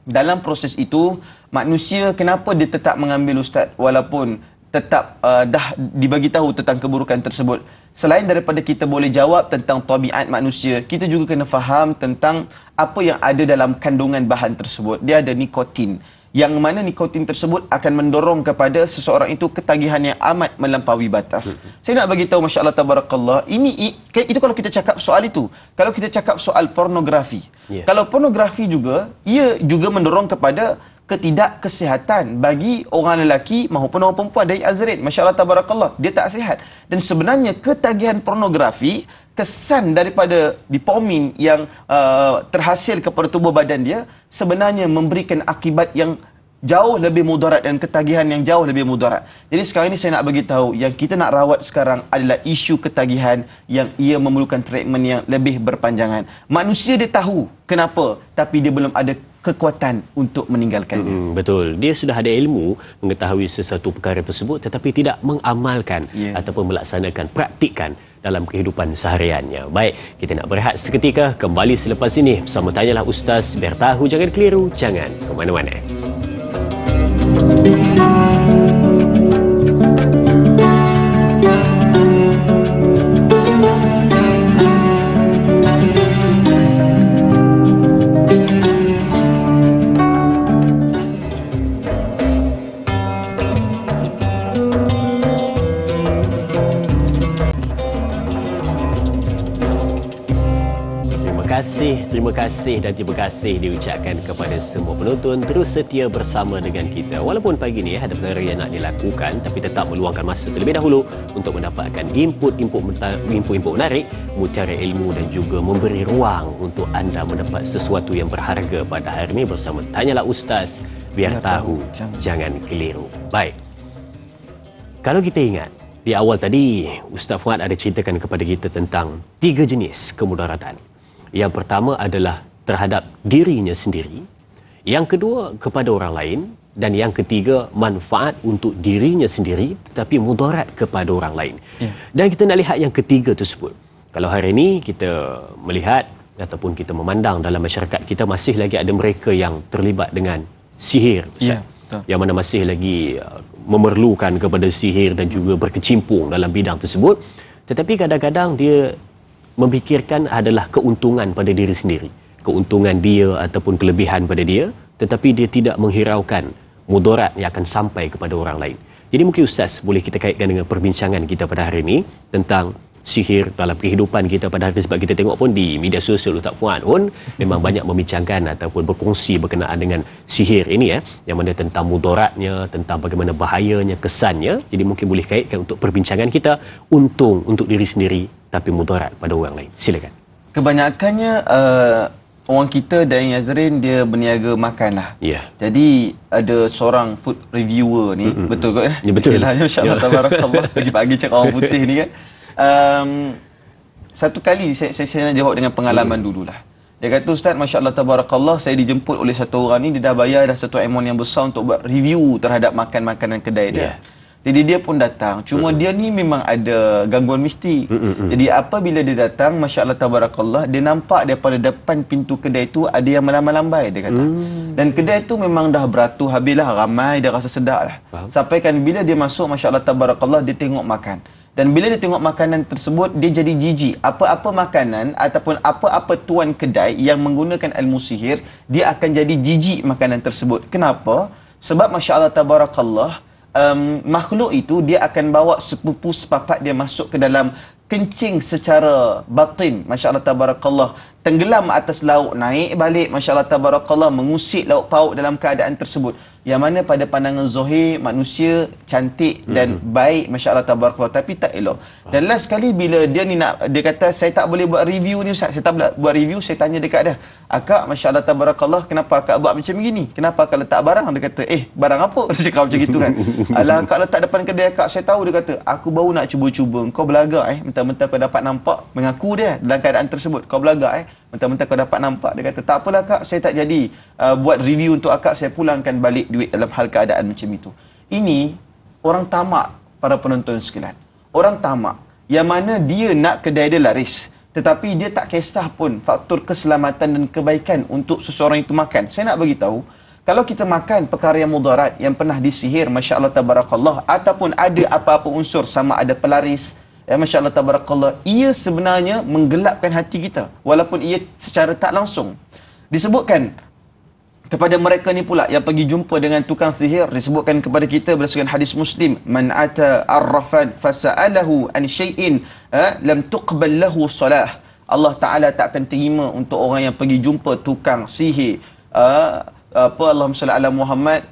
dalam proses itu manusia kenapa dia tetap mengambil ustaz walaupun tetap dah dibagi tahu tentang keburukan tersebut. Selain daripada kita boleh jawab tentang tabiat manusia, kita juga kena faham tentang apa yang ada dalam kandungan bahan tersebut. Dia ada nikotin, yang mana nikotin tersebut akan mendorong kepada seseorang itu ketagihan yang amat melampaui batas. Saya nak bagi tahu Masya Allah tabarakallah, itu kalau kita cakap soal itu. Kalau kita cakap soal pornografi, kalau pornografi juga, ia juga mendorong kepada ketidakkesihatan bagi orang lelaki maupun orang perempuan. Dari Azrin, Masya Allah tabarakallah, dia tak sihat. Dan sebenarnya ketagihan pornografi, kesan daripada dopamin yang terhasil kepada tubuh badan dia, sebenarnya memberikan akibat yang jauh lebih mudarat dan ketagihan yang jauh lebih mudarat. Jadi sekarang ini saya nak bagi tahu yang kita nak rawat sekarang adalah isu ketagihan yang ia memerlukan treatment yang lebih berpanjangan. Manusia dia tahu kenapa, tapi dia belum ada kekuatan untuk meninggalkannya. Betul. Dia sudah ada ilmu mengetahui sesuatu perkara tersebut tetapi tidak mengamalkan ataupun melaksanakan, praktikkan dalam kehidupan sehariannya. Baik, kita nak berehat seketika, kembali selepas ini bersama Tanyalah Ustaz, biar tahu jangan keliru, jangan ke mana-mana. Terima kasih diucapkan kepada semua penonton terus setia bersama dengan kita. Walaupun pagi ni ada perkara yang nak dilakukan tapi tetap meluangkan masa terlebih dahulu untuk mendapatkan input menarik, mutiara ilmu dan juga memberi ruang untuk anda mendapat sesuatu yang berharga pada hari ini bersama Tanyalah Ustaz, biar tahu jangan keliru. Baik. Kalau kita ingat di awal tadi Ustaz Fuad ada ceritakan kepada kita tentang 3 jenis kemudaratan. Yang pertama adalah terhadap dirinya sendiri, yang kedua kepada orang lain, dan yang ketiga manfaat untuk dirinya sendiri tetapi mudarat kepada orang lain. Dan kita nak lihat yang ketiga tersebut. Kalau hari ini kita melihat ataupun kita memandang dalam masyarakat kita masih lagi ada mereka yang terlibat dengan sihir, Ustaz. Yang mana masih lagi memerlukan kepada sihir dan juga berkecimpung dalam bidang tersebut. Tetapi kadang-kadang dia memikirkan adalah keuntungan pada diri sendiri, keuntungan dia ataupun kelebihan pada dia, tetapi dia tidak menghiraukan mudarat yang akan sampai kepada orang lain. Jadi mungkin Ustaz boleh kita kaitkan dengan perbincangan kita pada hari ini tentang sihir dalam kehidupan kita pada hari ini, sebab kita tengok pun di media sosial Ustaz Fuad pun memang banyak membicarakan ataupun berkongsi berkenaan dengan sihir ini yang mana tentang mudaratnya, tentang bagaimana bahayanya, kesannya. Jadi mungkin boleh kaitkan untuk perbincangan kita, untung untuk diri sendiri tapi mudarat pada orang lain. Silakan. Kebanyakannya orang kita dan Yazrin dia berniaga makan lah. Jadi ada seorang food reviewer ni, betul kot? Ya, betul. Masya-Allah, tabarakallah. Pagi-pagi cakap orang putih ni kan. Satu kali saya nak jawab dengan pengalaman dululah. Dia kata, Ustaz, Masya-Allah, tabarakallah, saya dijemput oleh satu orang ni, dia dah bayar dah satu amount yang besar untuk buat review terhadap makan-makanan kedai dia. Jadi dia pun datang. Cuma dia ni memang ada gangguan mistik. Jadi apabila dia datang, Masya-Allah tabarakallah, dia nampak daripada depan pintu kedai tu ada yang melambai-lambai, dia kata. Dan kedai tu memang dah beratur habislah, ramai, dia rasa sedap lah. Sampai kan bila dia masuk, Masya-Allah tabarakallah, dia tengok makan. Dan bila dia tengok makanan tersebut, dia jadi jijik. Apa-apa makanan ataupun apa-apa tuan kedai yang menggunakan ilmu sihir, dia akan jadi jijik makanan tersebut. Kenapa? Sebab Masya-Allah tabarakallah, makhluk itu dia akan bawa sepupu sepapat dia masuk ke dalam kencing secara batin, Masya-Allah tabarakallah, tenggelam atas lauk, naik balik, Masya-Allah tabarakallah, mengusik lauk pauk dalam keadaan tersebut. Yang mana pada pandangan zahir manusia cantik dan baik, Masya-Allah tabarakallah, tapi tak elok. Dan last sekali bila dia ni nak, dia kata saya tak boleh buat review ni Ustaz, saya tak boleh buat review. Saya tanya dekat dia, akak Masya-Allah tabarakallah, kenapa akak buat macam begini? Kenapa akak letak barang? Dia kata, barang apa? Dia cakap macam gitu kan. Alah, akak letak depan kedai akak, saya tahu. Dia kata, aku baru nak cuba-cuba, kau belagak mentang-mentang kau dapat nampak, mengaku dia dalam keadaan tersebut, kau belagak mentang-mentang kau dapat nampak. Dia kata, tak apalah kak, saya tak jadi buat review untuk akak, saya pulangkan balik duit dalam hal keadaan macam itu. Ini orang tamak, para penonton sekalian. Orang tamak yang mana dia nak kedai dia laris, tetapi dia tak kisah pun faktor keselamatan dan kebaikan untuk seseorang itu makan. Saya nak bagi tahu, kalau kita makan perkara yang mudarat, yang pernah disihir, Masya-Allah tabarakallah, ataupun ada apa-apa unsur, sama ada pelaris, Masya-Allah tabarakallah, ia sebenarnya menggelapkan hati kita, walaupun ia secara tak langsung. Disebutkan kepada mereka ni pula yang pergi jumpa dengan tukang sihir, disebutkan kepada kita berdasarkan hadis Muslim, man ata arrafan fasa'alahu an syai'in lam tuqbal lahu salah. Allah Taala tak akan terima untuk orang yang pergi jumpa tukang sihir, Allahumma salli ala Muhammad,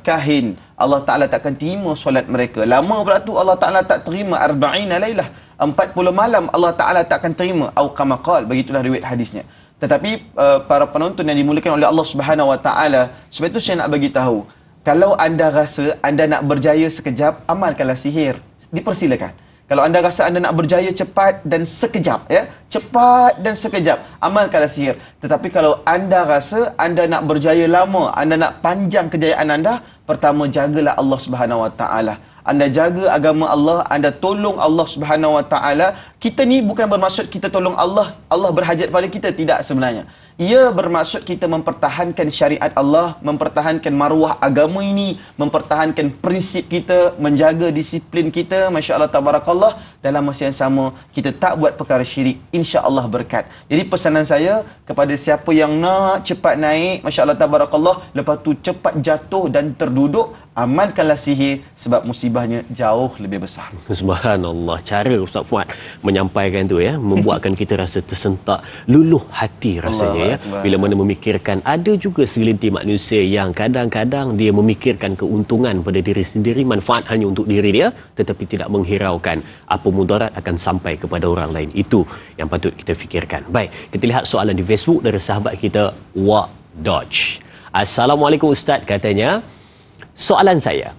kahin, Allah Taala tak akan terima solat mereka. Lama pula tu Allah Taala tak terima, 40 lailah, 40 malam Allah Taala tak akan terima, au kama qala, begitulah riwayat hadisnya. Tetapi para penonton yang dimuliakan oleh Allah Subhanahu Wa Taala, sebab itu saya nak bagi tahu, Kalau anda rasa anda nak berjaya sekejap, amalkanlah sihir. Dipersilakan. Kalau anda rasa anda nak berjaya cepat dan sekejap, ya, cepat dan sekejap, amalkanlah sihir. Tetapi kalau anda rasa anda nak berjaya lama, anda nak panjang kejayaan anda, pertama jagalah Allah Subhanahu Wa Taala. Anda jaga agama Allah, anda tolong Allah Subhanahu Wa Taala. Kita ni bukan bermaksud kita tolong Allah, Allah berhajat pada kita, tidak sebenarnya. Ia bermaksud kita mempertahankan syariat Allah, mempertahankan maruah agama ini, mempertahankan prinsip kita, menjaga disiplin kita, masya-Allah tabarakallah. Dalam masa yang sama, kita tak buat perkara syirik, insya-Allah berkat. Jadi pesanan saya kepada siapa yang nak cepat naik, masya-Allah tabarakallah, lepas tu cepat jatuh dan terduduk, amalkanlah sihir sebab musibahnya jauh lebih besar. Subhanallah, cara Ustaz Fuad menyampaikan tu ya, membuatkan kita rasa tersentak, luluh hati rasanya ya. Bila mana memikirkan, ada juga segelintir manusia yang kadang-kadang dia memikirkan keuntungan pada diri sendiri, manfaat hanya untuk diri dia, tetapi tidak menghiraukan apa mudarat akan sampai kepada orang lain. Itu yang patut kita fikirkan. Baik, kita lihat soalan di Facebook dari sahabat kita Wak Dodge. Assalamualaikum Ustaz, katanya, soalan saya,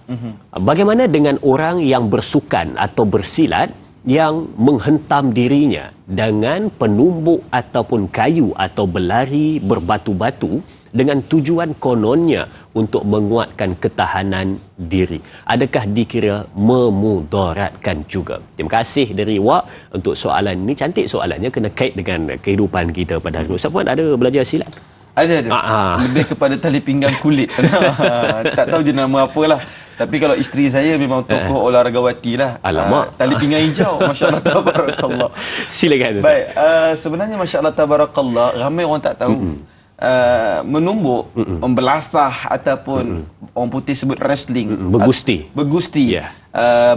bagaimana dengan orang yang bersukan atau bersilat yang menghentam dirinya dengan penumbuk ataupun kayu atau berlari berbatu-batu dengan tujuan kononnya untuk menguatkan ketahanan diri? Adakah dikira memudaratkan juga? Terima kasih dari Wak untuk soalan ini. Cantik soalannya, kena kait dengan kehidupan kita pada hari ini. Ustaz Fuad ada belajar silat? Ada. Lebih kepada tali pinggang kulit. Tak tahu je nama apalah. Tapi kalau isteri saya memang tokoh olahragawati lah. Alamak. Tali pinggang hijau. Masya Allah tabarakallah. Silakan. Baik, sebenarnya Masya Allah tabarakallah, ramai orang tak tahu. Menumbuk, membelasah ataupun orang putih sebut wrestling. Bergusti. Bergusti. Yeah.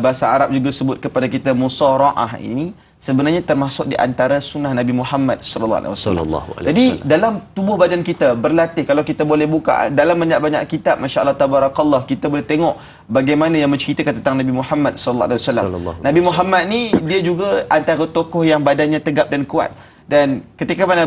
Bahasa Arab juga sebut kepada kita musara'ah ini. Sebenarnya termasuk di antara sunnah Nabi Muhammad sallallahu alaihi wasallam. Jadi dalam tubuh badan kita berlatih, kalau kita boleh buka dalam banyak-banyak kitab, masya-Allah tabarakallah, kita boleh tengok bagaimana yang menceritakan tentang Nabi Muhammad sallallahu alaihi wasallam. Nabi Muhammad ni dia juga antara tokoh yang badannya tegap dan kuat. Dan ketika mana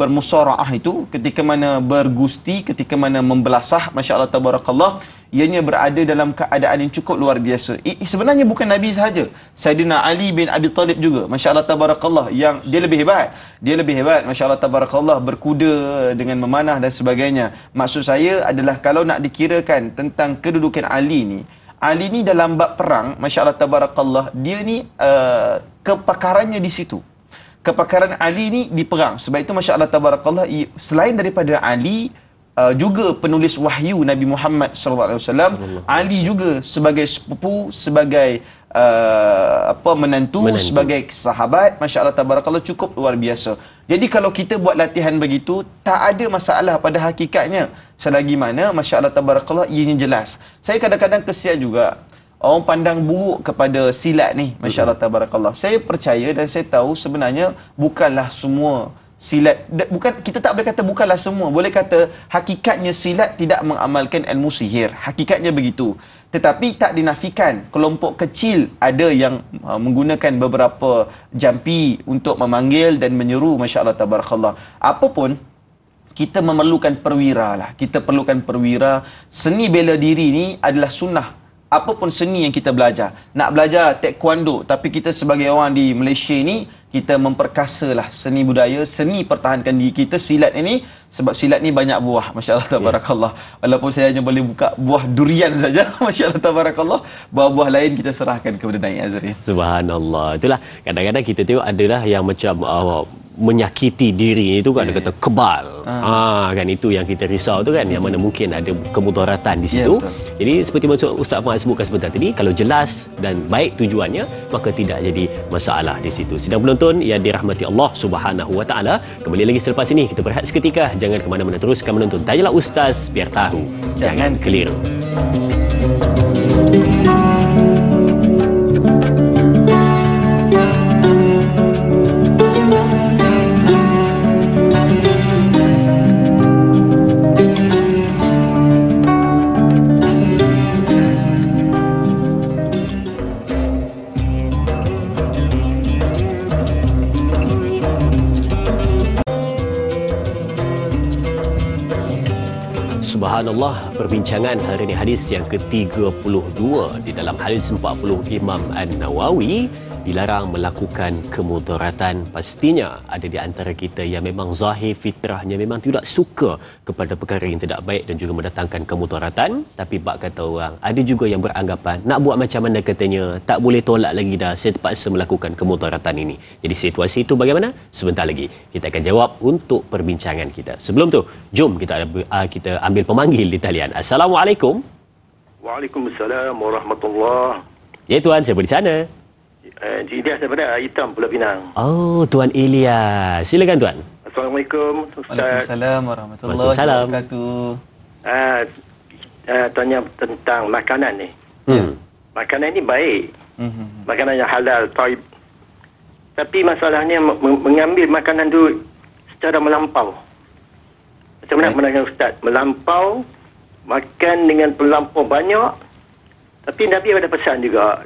bermusara'ah itu, ketika mana bergusti, ketika mana membelasah, masya-Allah tabarakallah, ianya berada dalam keadaan yang cukup luar biasa. Sebenarnya bukan Nabi sahaja, Sayyidina Ali bin Abi Talib juga, masya-Allah tabarakallah, yang dia lebih hebat. Dia lebih hebat, masya-Allah tabarakallah, berkuda dengan memanah dan sebagainya. Maksud saya adalah kalau nak dikirakan tentang kedudukan Ali ni dalam bab perang, masya-Allah tabarakallah, dia ni kepakarannya di situ. Kepakaran Ali ni di perang. Sebab itu masya-Allah tabarakallah, selain daripada Ali, juga penulis wahyu Nabi Muhammad sallallahu alaihi wasallam, Ali juga sebagai sepupu, sebagai menantu, sebagai sahabat, masya-Allah tabarakallah, cukup luar biasa. Jadi kalau kita buat latihan begitu, tak ada masalah pada hakikatnya, selagi mana masya-Allah tabarakallah ianya jelas. Saya kadang-kadang kesian juga orang pandang buruk kepada silat ni, masya-Allah tabarakallah. Saya percaya dan saya tahu sebenarnya bukanlah semua silat, kita tak boleh kata bukanlah semua, boleh kata hakikatnya silat tidak mengamalkan ilmu sihir, hakikatnya begitu. Tetapi tak dinafikan kelompok kecil ada yang menggunakan beberapa jampi untuk memanggil dan menyeru, masya-Allah tabarakallah. Apapun, kita memerlukan perwira lah, kita perlukan perwira. Seni bela diri ni adalah sunnah. Apapun seni yang kita belajar, nak belajar taekwondo, tapi kita sebagai orang di Malaysia ni, kita memperkasalah seni budaya, seni pertahankan diri kita, silat ini, sebab silat ni banyak buah, masya-Allah tabarakallah. Walaupun saya hanya boleh buka buah durian saja, masya-Allah tabarakallah, buah-buah lain kita serahkan kepada Naik Azrin. Subhanallah. Itulah kadang-kadang kita tengok adalah yang macam menyakiti diri itu kan, ada kata kebal. Kan itu yang kita risau tu kan, yang mana mungkin ada kemudaratan di situ. Jadi seperti macam Ustaz Fuad sebutkan sebentar tadi, kalau jelas dan baik tujuannya, maka tidak jadi masalah di situ. Sidang penonton yang dirahmati Allah Subhanahu Wa Taala, kembali lagi selepas ini kita berehat seketika, jangan ke mana-mana, teruskan menonton Tanyalah Ustaz, biar tahu jangan keliru. Subhanallah, perbincangan hari ini hadis yang ke-32 di dalam hadis 40 Imam An-Nawawi dilarang melakukan kemudaratan. Pastinya ada di antara kita yang memang zahir fitrahnya memang tidak suka kepada perkara yang tidak baik dan juga mendatangkan kemudaratan. Tapi bak kata orang, ada juga yang beranggapan nak buat macam mana katanya, tak boleh tolak lagi dah, saya terpaksa melakukan kemudaratan ini. Jadi situasi itu bagaimana? Sebentar lagi kita akan jawab untuk perbincangan kita. Sebelum tu, jom kita ambil pemanggil di talian. Assalamualaikum. Waalaikumsalam warahmatullahi. Ya tuan, siapa di sana? Ilyas daripada Hitam Pulau Pinang. Oh, Tuan Ilyas. Silakan Tuan. Assalamualaikum Ustaz. Waalaikumsalam warahmatullahi wabarakatuh. Tanya tentang makanan ni. Makanan ni baik. Makanan yang halal, taib. Tapi masalahnya mengambil makanan tu secara melampau. Macam mana pandangan Ustaz? Melampau, makan dengan terlampau banyak. Tapi Nabi ada pesan juga.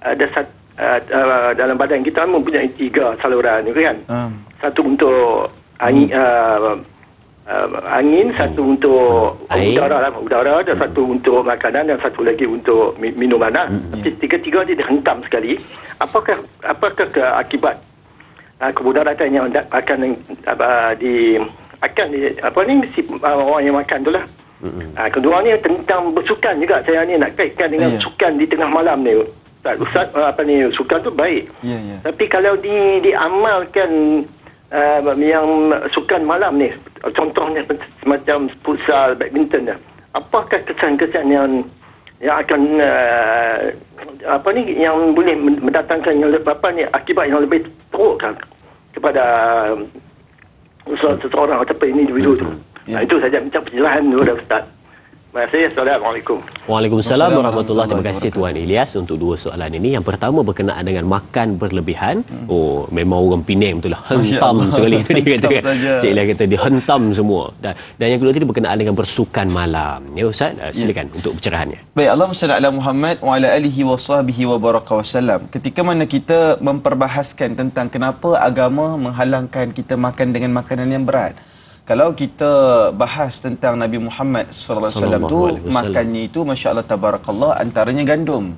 Ada dalam badan kita mempunyai 3 saluran, kan? Satu untuk angin, satu untuk udara, dan satu untuk makanan, dan satu lagi untuk minuman. Tapi tiga-tiga dia dihentam sekali. Apakah akibat kemudaratan yang akan orang yang makan tu lah. Kedua ni tentang bersukan juga. Saya ni nak kaitkan dengan sukan di tengah malam ni. Ustaz, sukan tu baik. Tapi kalau diamalkan yang sukan malam ni, contohnya semacam futsal, badminton, apakah kesan-kesan yang akan yang boleh mendatangkan akibat yang lebih teruk kepada seseorang atau individu tu. Itu saja minta penjelasan dulu dah Ustaz. Terima kasih. Assalamualaikum. Waalaikumsalam warahmatullahi. Terima kasih Tuan Ilyas untuk 2 soalan ini. Yang pertama berkenaan dengan makan berlebihan. Oh, memang orang Penang betul lah. Hentam sekali itu dia kata. Cik Ilyas kata dia hentam semua. Dan yang kedua tadi berkenaan dengan bersukan malam. Ya Ustaz, silakan untuk pencerahannya. Baik, Allahumma salli ala Muhammad wa ala alihi wa sahbihi wa baraka wasallam. Ketika mana kita memperbahaskan tentang kenapa agama menghalangkan kita makan dengan makanan yang berat. Kalau kita bahas tentang Nabi Muhammad SAW tu, makannya itu Masya Allah Tabarakallah, antaranya gandum.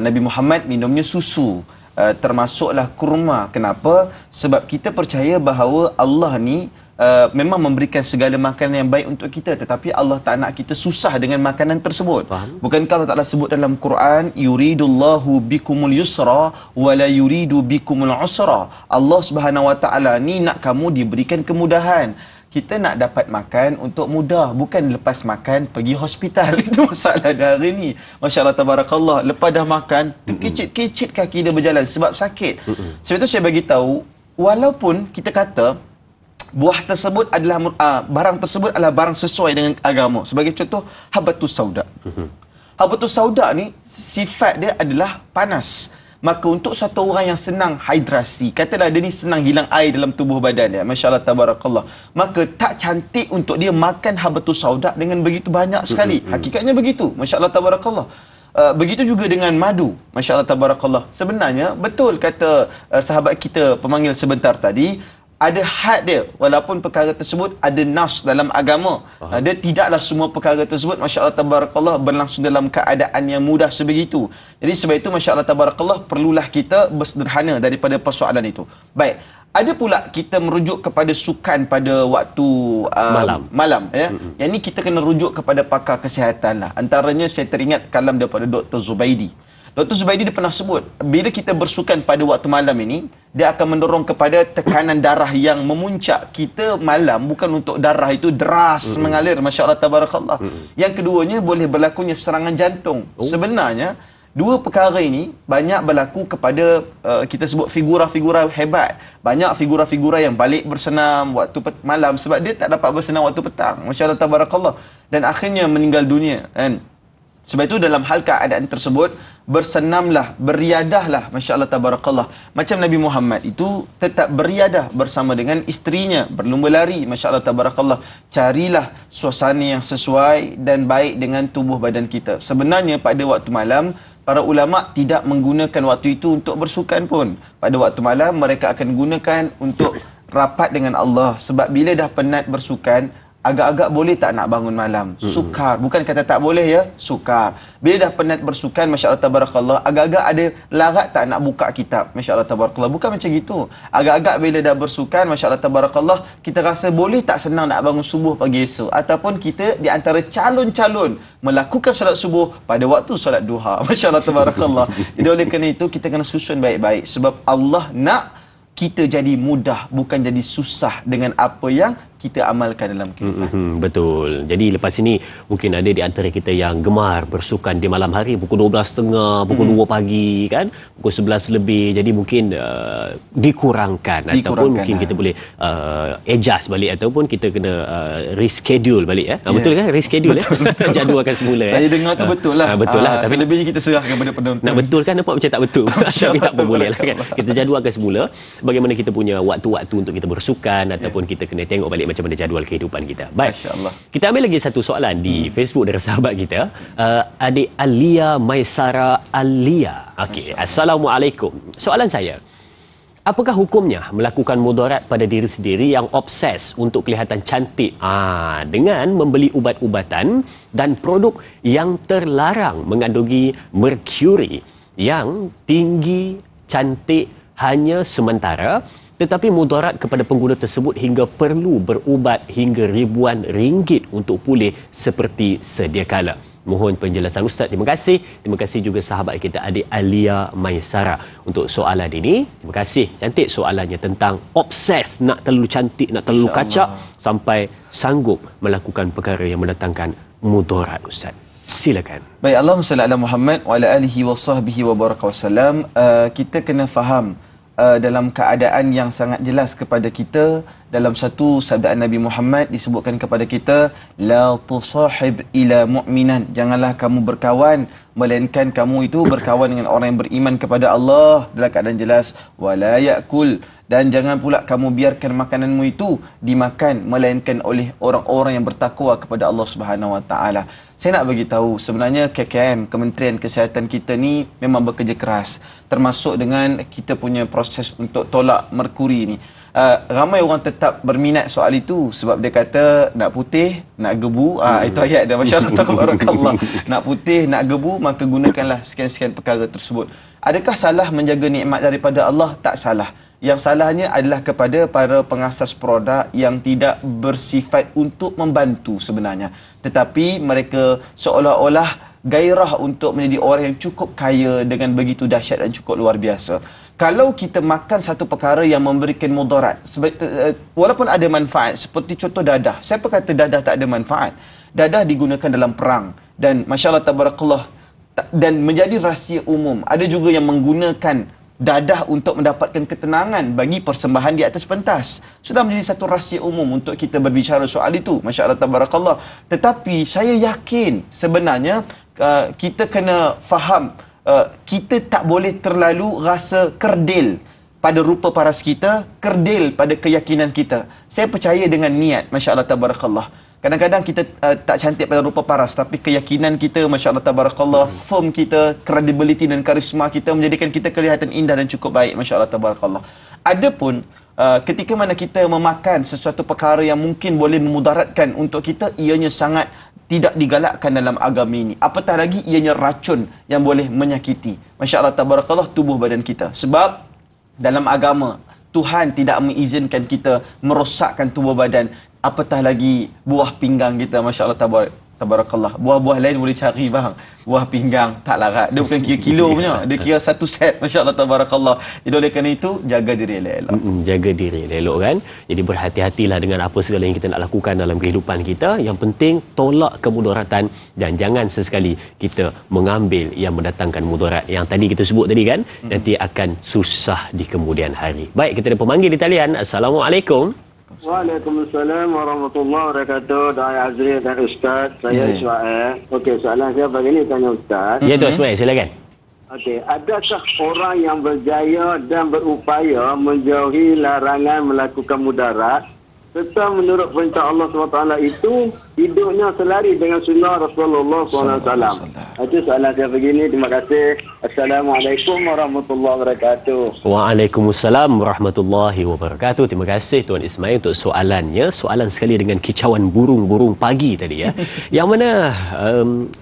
Nabi Muhammad minumnya susu, termasuklah kurma. Kenapa? Sebab kita percaya bahawa Allah ni memang memberikan segala makanan yang baik untuk kita, tetapi Allah tak nak kita susah dengan makanan tersebut. Bukankah Allah Ta'ala sebut dalam Quran, yuridullahu bikumul yusra wa la yuridu bikumul usra. Allah Subhanahu Wa Ta'ala ni nak kamu diberikan kemudahan. Kita nak dapat makan untuk mudah, bukan lepas makan pergi hospital. Itu masalah hari ni. Masya Allah Tabarakallah, lepas dah makan terkecit-kecit kaki dia berjalan sebab sakit. Sebab itu saya bagi tahu, walaupun kita kata buah tersebut adalah barang tersebut adalah barang sesuai dengan agama. Sebagai contoh, habatus sauda. Habatus sauda ni sifat dia adalah panas. Maka untuk satu orang yang senang hidrasi, katalah dia ni senang hilang air dalam tubuh badan dia, Masya Allah Tabarakallah, maka tak cantik untuk dia makan habatus sauda dengan begitu banyak sekali. Hakikatnya begitu, Masya Allah Tabarakallah. Begitu juga dengan madu, Masya Allah Tabarakallah. Sebenarnya betul kata sahabat kita pemanggil sebentar tadi, ada had dia, walaupun perkara tersebut ada nas dalam agama. Dia tidaklah semua perkara tersebut, Masya Allah Tabarakallah, berlangsung dalam keadaan yang mudah sebegitu. Jadi sebab itu Masya Allah Tabarakallah, perlulah kita bersederhana daripada persoalan itu. Baik, ada pula kita merujuk kepada sukan pada waktu malam ya. Yang ni kita kena rujuk kepada pakar kesihatan lah. Antaranya saya teringat kalam daripada Dr. Zubaidi. Dr. Zubaidi dia pernah sebut, bila kita bersukan pada waktu malam ini, dia akan mendorong kepada tekanan darah yang memuncak. Kita malam bukan untuk darah itu deras mengalir, Masya Allah Tabarakallah. Yang keduanya boleh berlakunya serangan jantung. Sebenarnya, 2 perkara ini banyak berlaku kepada kita sebut figura-figura hebat. Banyak figura-figura yang balik bersenam waktu malam sebab dia tak dapat bersenam waktu petang, Masya Allah Tabarakallah. Dan akhirnya meninggal dunia, kan? Sebab itu dalam hal keadaan tersebut, bersenamlah, beriadahlah, Masya Allah Tabarakallah. Macam Nabi Muhammad itu tetap beriadah bersama dengan isterinya, berlumba lari, Masya Allah Tabarakallah. Carilah suasana yang sesuai dan baik dengan tubuh badan kita. Sebenarnya pada waktu malam, para ulama tidak menggunakan waktu itu untuk bersukan pun. Pada waktu malam mereka akan gunakan untuk rapat dengan Allah. Sebab bila dah penat bersukan, agak-agak boleh tak nak bangun malam? Sukar. Bukan kata tak boleh ya, sukar. Bila dah penat bersukan, Masya Allah Tabarakallah, agak-agak ada larat tak nak buka kitab. Masya Allah Tabarakallah. Bukan macam gitu. Agak-agak bila dah bersukan, Masya Allah Tabarakallah, kita rasa boleh tak senang nak bangun subuh pagi esok. Ataupun kita di antara calon-calon melakukan solat subuh pada waktu solat duha. Masya Allah Tabarakallah. Jadi oleh kerana itu, kita kena susun baik-baik. Sebab Allah nak kita jadi mudah, bukan jadi susah dengan apa yang kita amalkan dalam kehidupan. Betul. Jadi lepas ini mungkin ada di antara kita yang gemar bersukan di malam hari pukul 12.30, pukul 2 pagi kan, pukul 11 lebih. Jadi mungkin dikurangkan ataupun mungkin kita boleh adjust balik ataupun kita kena reschedule balik betul kan? Reschedule jadualkan semula. Saya dengar tu betul lah. Betul lah. Tapi selebihnya kita serahkan kepada penonton. Nak betul kan nampak macam tak betul. Tapi tak pun boleh lah kan. Kita jadualkan semula bagaimana kita punya waktu-waktu untuk kita bersukan ataupun kita kena tengok balik macam mana jadual kehidupan kita. Baik. Masya-Allah. Kita ambil lagi satu soalan di Facebook dari sahabat kita. Adik Alia Maisara Alia. Okey, Assalamualaikum. Soalan saya, apakah hukumnya melakukan mudarat pada diri sendiri yang obses untuk kelihatan cantik dengan membeli ubat-ubatan dan produk yang terlarang mengandungi merkuri yang tinggi, cantik hanya sementara, tetapi mudarat kepada pengguna tersebut hingga perlu berubat hingga ribuan ringgit untuk pulih seperti sedia kala. Mohon penjelasan Ustaz. Terima kasih. Terima kasih juga sahabat kita adik Alia Maisara untuk soalan ini. Terima kasih. Cantik soalannya tentang obses nak terlalu cantik, nak terlalu kacak sampai sanggup melakukan perkara yang mendatangkan mudarat, Ustaz. Silakan. Baik, Allahumma salli ala Muhammad wa ala alihi wa sahbihi wa baraka wasallam. Kita kena faham dalam keadaan yang sangat jelas kepada kita, dalam satu sabdaan Nabi Muhammad disebutkan kepada kita, la tusahib ila mu'minan, janganlah kamu berkawan melainkan kamu itu berkawan dengan orang yang beriman kepada Allah, dalam keadaan jelas, wala yakul, dan jangan pula kamu biarkan makananmu itu dimakan melainkan oleh orang-orang yang bertakwa kepada Allah Subhanahu wa taala. Saya nak bagi tahu sebenarnya KKM, Kementerian Kesihatan kita ni memang bekerja keras, termasuk dengan kita punya proses untuk tolak merkuri ni. Ramai orang tetap berminat soal itu sebab dia kata nak putih, nak gebu, itu ayat dia, masya-Allah tabarakallah. Nak putih, nak gebu, maka gunakanlah sekian-sekian perkara tersebut. Adakah salah menjaga nikmat daripada Allah? Tak salah. Yang salahnya adalah kepada para pengasas produk yang tidak bersifat untuk membantu sebenarnya, tetapi mereka seolah-olah gairah untuk menjadi orang yang cukup kaya dengan begitu dahsyat dan cukup luar biasa. Kalau kita makan satu perkara yang memberikan mudarat, walaupun ada manfaat, seperti contoh dadah. Siapa kata dadah tak ada manfaat? Dadah digunakan dalam perang dan masya-Allah tabarakallah, dan menjadi rahsia umum. Ada juga yang menggunakan dadah untuk mendapatkan ketenangan bagi persembahan di atas pentas. Sudah menjadi satu rahsia umum untuk kita berbicara soal itu, masya-Allah tabarakallah. Tetapi saya yakin sebenarnya kita kena faham, kita tak boleh terlalu rasa kerdil pada rupa paras kita, kerdil pada keyakinan kita. Saya percaya dengan niat, masya-Allah tabarakallah. Kadang-kadang kita tak cantik pada rupa paras, tapi keyakinan kita, masya-Allah tabarakallah, firm kita, credibility dan karisma kita menjadikan kita kelihatan indah dan cukup baik, masya-Allah tabarakallah. Adapun ketika mana kita memakan sesuatu perkara yang mungkin boleh memudaratkan untuk kita, ianya sangat tidak digalakkan dalam agama ini. Apatah lagi ianya racun yang boleh menyakiti, masya-Allah tabarakallah, tubuh badan kita. Sebab dalam agama Tuhan tidak mengizinkan kita merosakkan tubuh badan, apatah lagi buah pinggang kita, masya-Allah tabarakallah. Buah-buah lain boleh cari bang, buah pinggang tak larat, dia bukan kira kilo punya, dia kira satu set, masya-Allah tabarakallah. Jadi oleh kerana itu jaga diri elok. Jaga diri elok kan. Jadi berhati-hatilah dengan apa segala yang kita nak lakukan dalam kehidupan kita. Yang penting tolak kemudaratan dan jangan sesekali kita mengambil yang mendatangkan mudarat yang tadi kita sebut tadi kan, nanti akan susah di kemudian hari. Baik, kita ada pemanggil di talian. Assalamualaikum. Waalaikumsalam warahmatullahi wabarakatuh. Dai Azri dan Ustaz, saya Ismail. Okey, soalan saya begini tanya Ustaz. Ya Tuan Ismail, silakan. Okey, adakah orang yang berjaya dan berupaya menjauhi larangan melakukan mudarat serta menurut perintah Allah SWT itu hidupnya selari dengan sunnah Rasulullah SAW. Itu soalan saya begini. Terima kasih. Assalamualaikum warahmatullahi wabarakatuh. Waalaikumsalam warahmatullahi wabarakatuh. Terima kasih Tuan Ismail untuk soalannya. Soalan sekali dengan kicauan burung-burung pagi tadi ya. Yang mana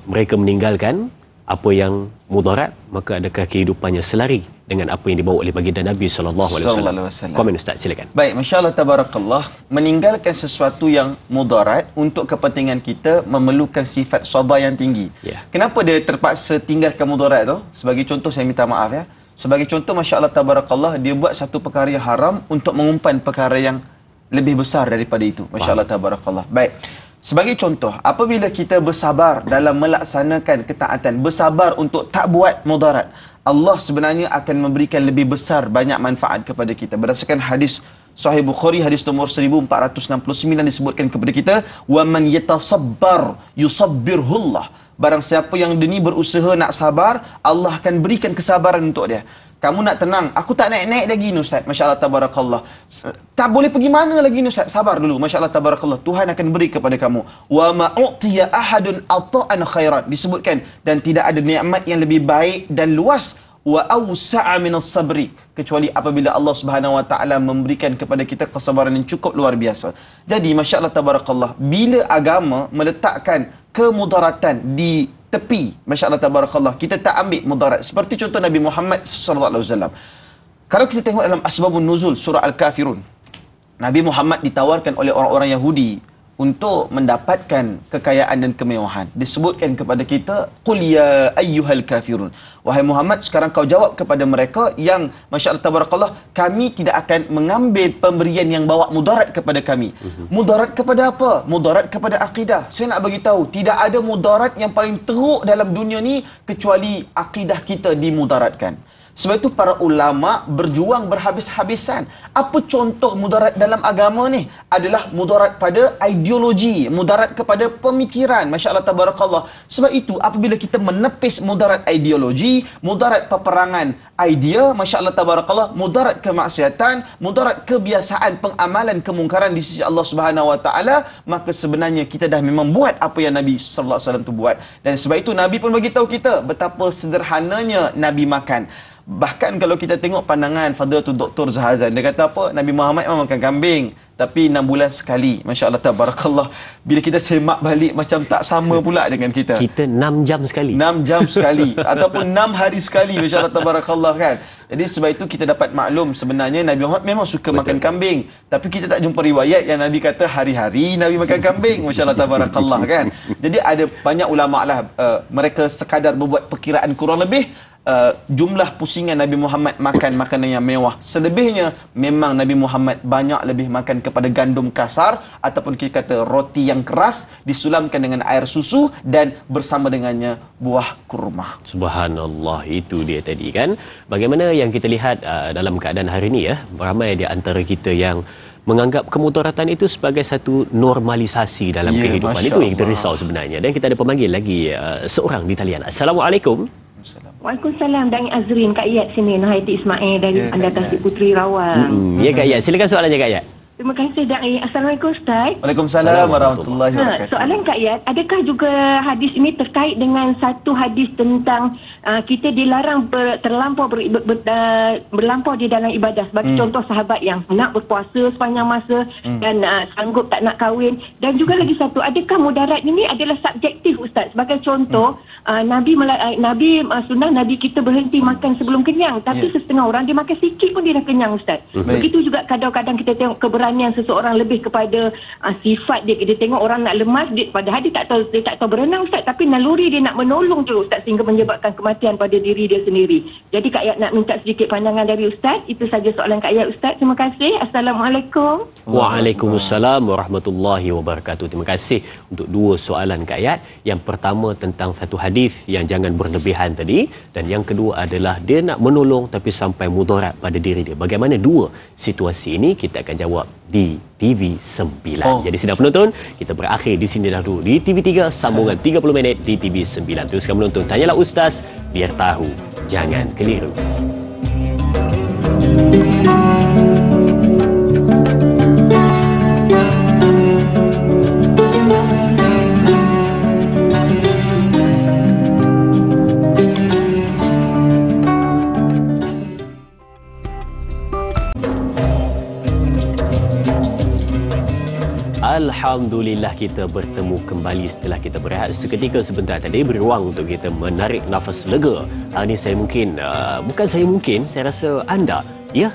mereka meninggalkan apa yang mudarat, maka adakah kehidupannya selari dengan apa yang dibawa oleh baginda Nabi SAW? Komen Ustaz, silakan. Baik, masya-Allah tabarakallah, meninggalkan sesuatu yang mudarat untuk kepentingan kita memerlukan sifat sabar yang tinggi. Ya. Kenapa dia terpaksa tinggalkan mudarat tu? Sebagai contoh, saya minta maaf ya. Sebagai contoh, masya-Allah tabarakallah, dia buat satu perkara yang haram untuk mengumpan perkara yang lebih besar daripada itu. Masya-Allah tabarakallah. Baik. Sebagai contoh, apabila kita bersabar dalam melaksanakan ketaatan, bersabar untuk tak buat mudarat, Allah sebenarnya akan memberikan lebih besar banyak manfaat kepada kita. Berdasarkan hadis Sahih Bukhari, hadis nomor 1469 disebutkan kepada kita, wa man yatasabbar yusabbirhullah. Barang siapa yang dia berusaha nak sabar, Allah akan berikan kesabaran untuk dia. Kamu nak tenang, aku tak naik-naik lagi ni Ustaz. Masya-Allah tabarakallah. Tak boleh pergi mana lagi ni Ustaz? Sabar dulu. Masya-Allah tabarakallah. Tuhan akan beri kepada kamu. Wa ma u'tiya ahadun ata'an khairan. Disebutkan, dan tidak ada nikmat yang lebih baik dan luas wa awsa'a minas sabri, kecuali apabila Allah Subhanahu wa taala memberikan kepada kita kesabaran yang cukup luar biasa. Jadi masya-Allah tabarakallah, bila agama meletakkan kemudaratan di tepi, masya-Allah tabarakallah, kita tak ambil mudarat. Seperti contoh Nabi Muhammad sallallahu alaihi wasallam. Kalau kita tengok dalam Asbabun Nuzul surah Al-Kafirun, Nabi Muhammad ditawarkan oleh orang-orang Yahudi untuk mendapatkan kekayaan dan kemewahan. Disebutkan kepada kita, qul ya ayyuhal kafirun, wahai Muhammad, sekarang kau jawab kepada mereka yang masya-Allah tabarakallah, kami tidak akan mengambil pemberian yang bawa mudarat kepada kami. Mudarat kepada apa? Mudarat kepada akidah. Saya nak bagi tahu, tidak ada mudarat yang paling teruk dalam dunia ni kecuali akidah kita dimudaratkan. Sebab itu para ulama berjuang berhabis-habisan. Apa contoh mudarat dalam agama ni? Adalah mudarat pada ideologi, mudarat kepada pemikiran. Masya-Allah tabarakallah. Sebab itu apabila kita menepis mudarat ideologi, mudarat peperangan idea, masya-Allah tabarakallah, mudarat kemaksiatan, mudarat kebiasaan pengamalan kemungkaran di sisi Allah Subhanahu wa taala, maka sebenarnya kita dah memang buat apa yang Nabi sallallahu alaihi wasallam tu buat. Dan sebab itu Nabi pun bagi tahu kita betapa sederhananya Nabi makan. Bahkan kalau kita tengok pandangan Fadilatul Dr. Zahazan, dia kata apa? Nabi Muhammad memang makan kambing, tapi 6 bulan sekali. Masya-Allah tabarakallah. Bila kita semak balik, macam tak sama pula dengan kita. Kita 6 jam sekali. 6 jam sekali ataupun 6 hari sekali. Masya-Allah tabarakallah kan. Jadi sebab itu kita dapat maklum sebenarnya Nabi Muhammad memang suka makan kambing, tapi kita tak jumpa riwayat yang Nabi kata hari-hari Nabi makan kambing. Masya-Allah tabarakallah kan. Jadi ada banyak ulama lah, mereka sekadar membuat perkiraan kurang lebih jumlah pusingan Nabi Muhammad makan makanan yang mewah. Selebihnya memang Nabi Muhammad banyak lebih makan kepada gandum kasar ataupun kita kata roti yang keras disulamkan dengan air susu dan bersama dengannya buah kurma. Subhanallah, itu dia tadi kan. Bagaimana yang kita lihat dalam keadaan hari ini ya, ramai di antara kita yang menganggap kemudaratan itu sebagai satu normalisasi dalam kehidupan. Itu yang kita risau sebenarnya. Dan kita ada pemanggil lagi seorang di talian. Assalamualaikum. Waalaikumsalam, Dai Azrin, Kak Yat sini, Nahayati Ismail dari Anda Tasik Puteri Rawal. Ya Kak Yat, silakan soalannya Kak Yat. Terima kasih Dai. Assalamualaikum Ustaz. Waalaikumsalam warahmatullahi wabarakatuh. Soalan Kak Yat, adakah juga hadis ini terkait dengan satu hadis tentang kita dilarang terlampau berlampau di dalam ibadah, sebagai contoh sahabat yang nak berpuasa sepanjang masa dan sanggup tak nak kahwin, dan juga lagi satu, adakah mudarat ini adalah subjektif Ustaz? Sebagai contoh, Nabi sunnah Nabi kita berhenti makan sebelum kenyang, tapi setengah orang dia makan sikit pun dia dah kenyang Ustaz. Begitu juga kadang-kadang kita tengok keberanian seseorang lebih kepada sifat dia tengok orang nak lemas, padahal dia tak tahu berenang Ustaz, tapi naluri dia nak menolong tu Ustaz sehingga menyebabkan kematian pada diri dia sendiri. Jadi Kak Yat nak minta sedikit pandangan dari Ustaz. Itu saja soalan Kak Yat Ustaz. Terima kasih. Assalamualaikum. Waalaikumsalam warahmatullahi wabarakatuh. Terima kasih untuk dua soalan Kak Yat. Yang pertama tentang satu hadis yang jangan berlebihan tadi, dan yang kedua adalah dia nak menolong tapi sampai mudarat pada diri dia. Bagaimana dua situasi ini kita akan jawab di TV9. Jadi sidang penonton, kita berakhir di sini dahulu di TV3, sambungan 30 minit di TV9. Teruskan menonton Tanyalah Ustaz, biar tahu, jangan keliru. Alhamdulillah kita bertemu kembali setelah kita berehat seketika sebentar tadi, beri ruang untuk kita menarik nafas lega. Hari ini saya rasa anda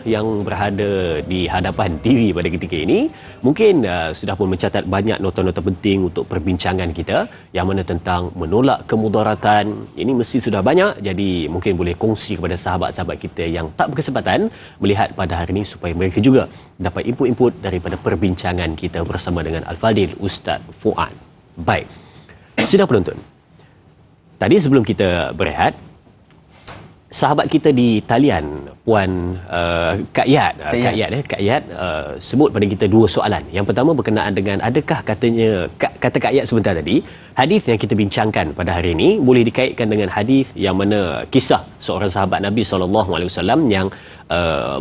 yang berada di hadapan TV pada ketika ini mungkin sudah pun mencatat banyak nota-nota penting untuk perbincangan kita yang mana tentang menolak kemudaratan. Ini mesti sudah banyak, jadi mungkin boleh kongsi kepada sahabat-sahabat kita yang tak berkesempatan melihat pada hari ini supaya mereka juga dapat input-input daripada perbincangan kita bersama dengan Al-Fadil Ustaz Fuad. Baik, sidang penonton, tadi sebelum kita berehat, sahabat kita di talian Puan Kak Yat sebut pada kita dua soalan. Yang pertama berkenaan dengan adakah kata Kak Yat sebentar tadi, hadis yang kita bincangkan pada hari ini boleh dikaitkan dengan hadis yang mana kisah seorang sahabat Nabi SAW yang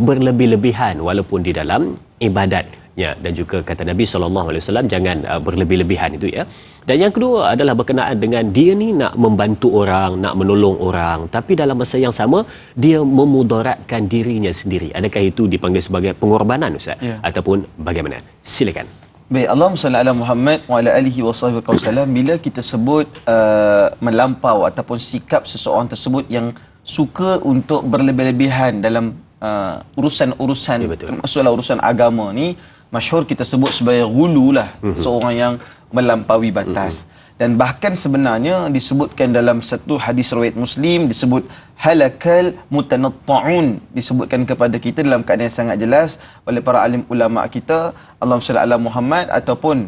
berlebih-lebihan walaupun di dalam ibadatnya, dan juga kata Nabi SAW jangan berlebih-lebihan itu ya. Dan yang kedua adalah berkenaan dengan dia ni nak membantu orang, nak menolong orang, tapi dalam masa yang sama dia memudaratkan dirinya sendiri. Adakah itu dipanggil sebagai pengorbanan, Ustaz? Ya. Ataupun bagaimana? Silakan. Baik, Allahumma salli ala Muhammad wa ala alihi wa sahbihi wasallam. Bila kita sebut melampau ataupun sikap seseorang tersebut yang suka untuk berlebih-lebihan dalam urusan-urusan, ya, termasuklah urusan agama ni, masyhur kita sebut sebagai ghulu lah, seorang yang melampaui batas. Dan bahkan sebenarnya disebutkan dalam satu hadis riwayat Muslim, disebut halakal mutanatta'un, disebutkan kepada kita dalam keadaan yang sangat jelas oleh para alim ulama kita, Allahumma salli ala Muhammad, ataupun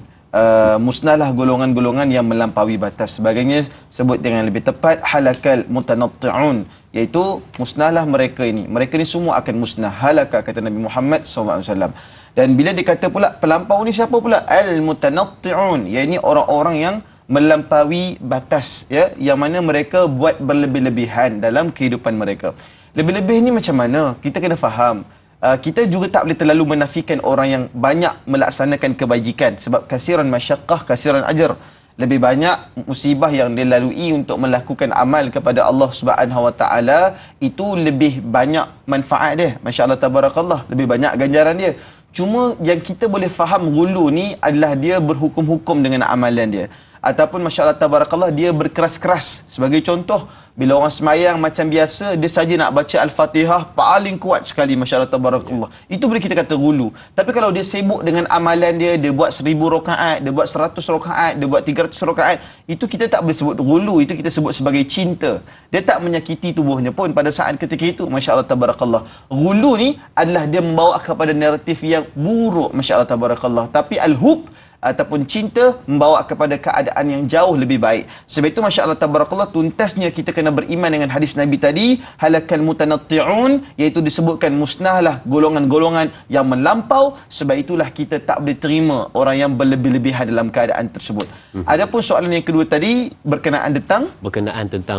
musnahlah golongan-golongan yang melampaui batas. Sebagainya sebut dengan lebih tepat halakal mutanatti'un, iaitu musnahlah mereka ini. Mereka ni semua akan musnah. Halaka, kata Nabi Muhammad SAW. Dan bila dikata pula pelampau ni siapa pula? Al-mutanatti'un, iaitu orang-orang yang melampaui batas, ya, yang mana mereka buat berlebih-lebihan dalam kehidupan mereka. Lebih-lebih ni macam mana? Kita kena faham. Kita juga tak boleh terlalu menafikan orang yang banyak melaksanakan kebajikan, sebab kasiran masyaqqah kasiran ajr. Lebih banyak musibah yang dia lalui untuk melakukan amal kepada Allah Subhanahu Wa Taala, itu lebih banyak manfaat dia, masya-Allah tabarakallah, lebih banyak ganjaran dia. Cuma yang kita boleh faham ghulu ni adalah dia berhukum-hukum dengan amalan dia, ataupun masya-Allah tabarakallah dia berkeras-keras. Sebagai contoh, bila orang semayang macam biasa, dia saja nak baca Al-Fatihah paling kuat sekali, masya-Allah tabarakallah, itu boleh kita kata ghulu. Tapi kalau dia sibuk dengan amalan dia, dia buat 1000 rakaat, dia buat 100 rakaat, dia buat 300 rakaat, itu kita tak boleh sebut ghulu, itu kita sebut sebagai cinta. Dia tak menyakiti tubuhnya pun pada saat ketika itu, masya-Allah tabarakallah. Ghulu ni adalah dia membawa kepada naratif yang buruk, masya-Allah tabarakallah. Tapi al-hub ataupun cinta membawa kepada keadaan yang jauh lebih baik. Sebab itu masya-Allah tabarakallah, tuntasnya kita kena beriman dengan hadis Nabi tadi, halakal mutanatti'un, iaitu disebutkan musnahlah golongan-golongan yang melampau. Sebab itulah kita tak boleh terima orang yang berlebih-lebihan dalam keadaan tersebut. Adapun soalan yang kedua tadi berkenaan tentang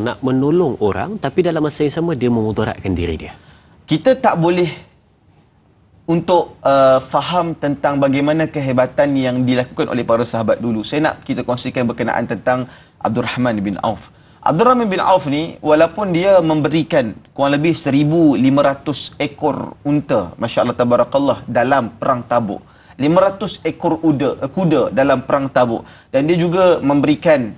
nak menolong orang tapi dalam masa yang sama dia memudaratkan diri dia. Kita tak boleh untuk faham tentang bagaimana kehebatan yang dilakukan oleh para sahabat dulu. Saya nak kita kongsikan berkenaan tentang Abdul Rahman bin Auf. Abdul Rahman bin Auf ni, walaupun dia memberikan kurang lebih 1,500 ekor unta, masya-Allah tabarakallah, dalam perang Tabuk, 500 ekor kuda dalam perang Tabuk, dan dia juga memberikan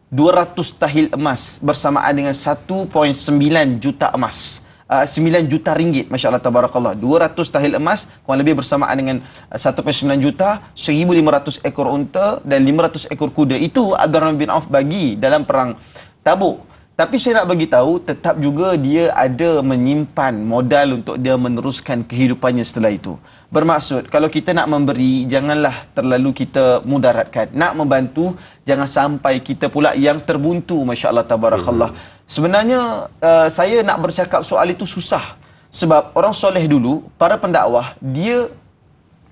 200 tahil emas bersamaan dengan 1.9 juta emas. 9 juta ringgit, masya-Allah tabarakallah. 200 tahil emas kurang lebih bersamaan dengan 1.9 juta, 1,500 ekor unta dan 500 ekor kuda. Itu Abdurrahman bin Auf bagi dalam perang Tabuk. Tapi saya nak bagi tahu, tetap juga dia ada menyimpan modal untuk dia meneruskan kehidupannya setelah itu. Bermaksud, kalau kita nak memberi, janganlah terlalu kita mudaratkan. Nak membantu, jangan sampai kita pula yang terbuntu, masya-Allah tabarakallah. Sebenarnya saya nak bercakap soal itu susah. Sebab orang soleh dulu, para pendakwah, dia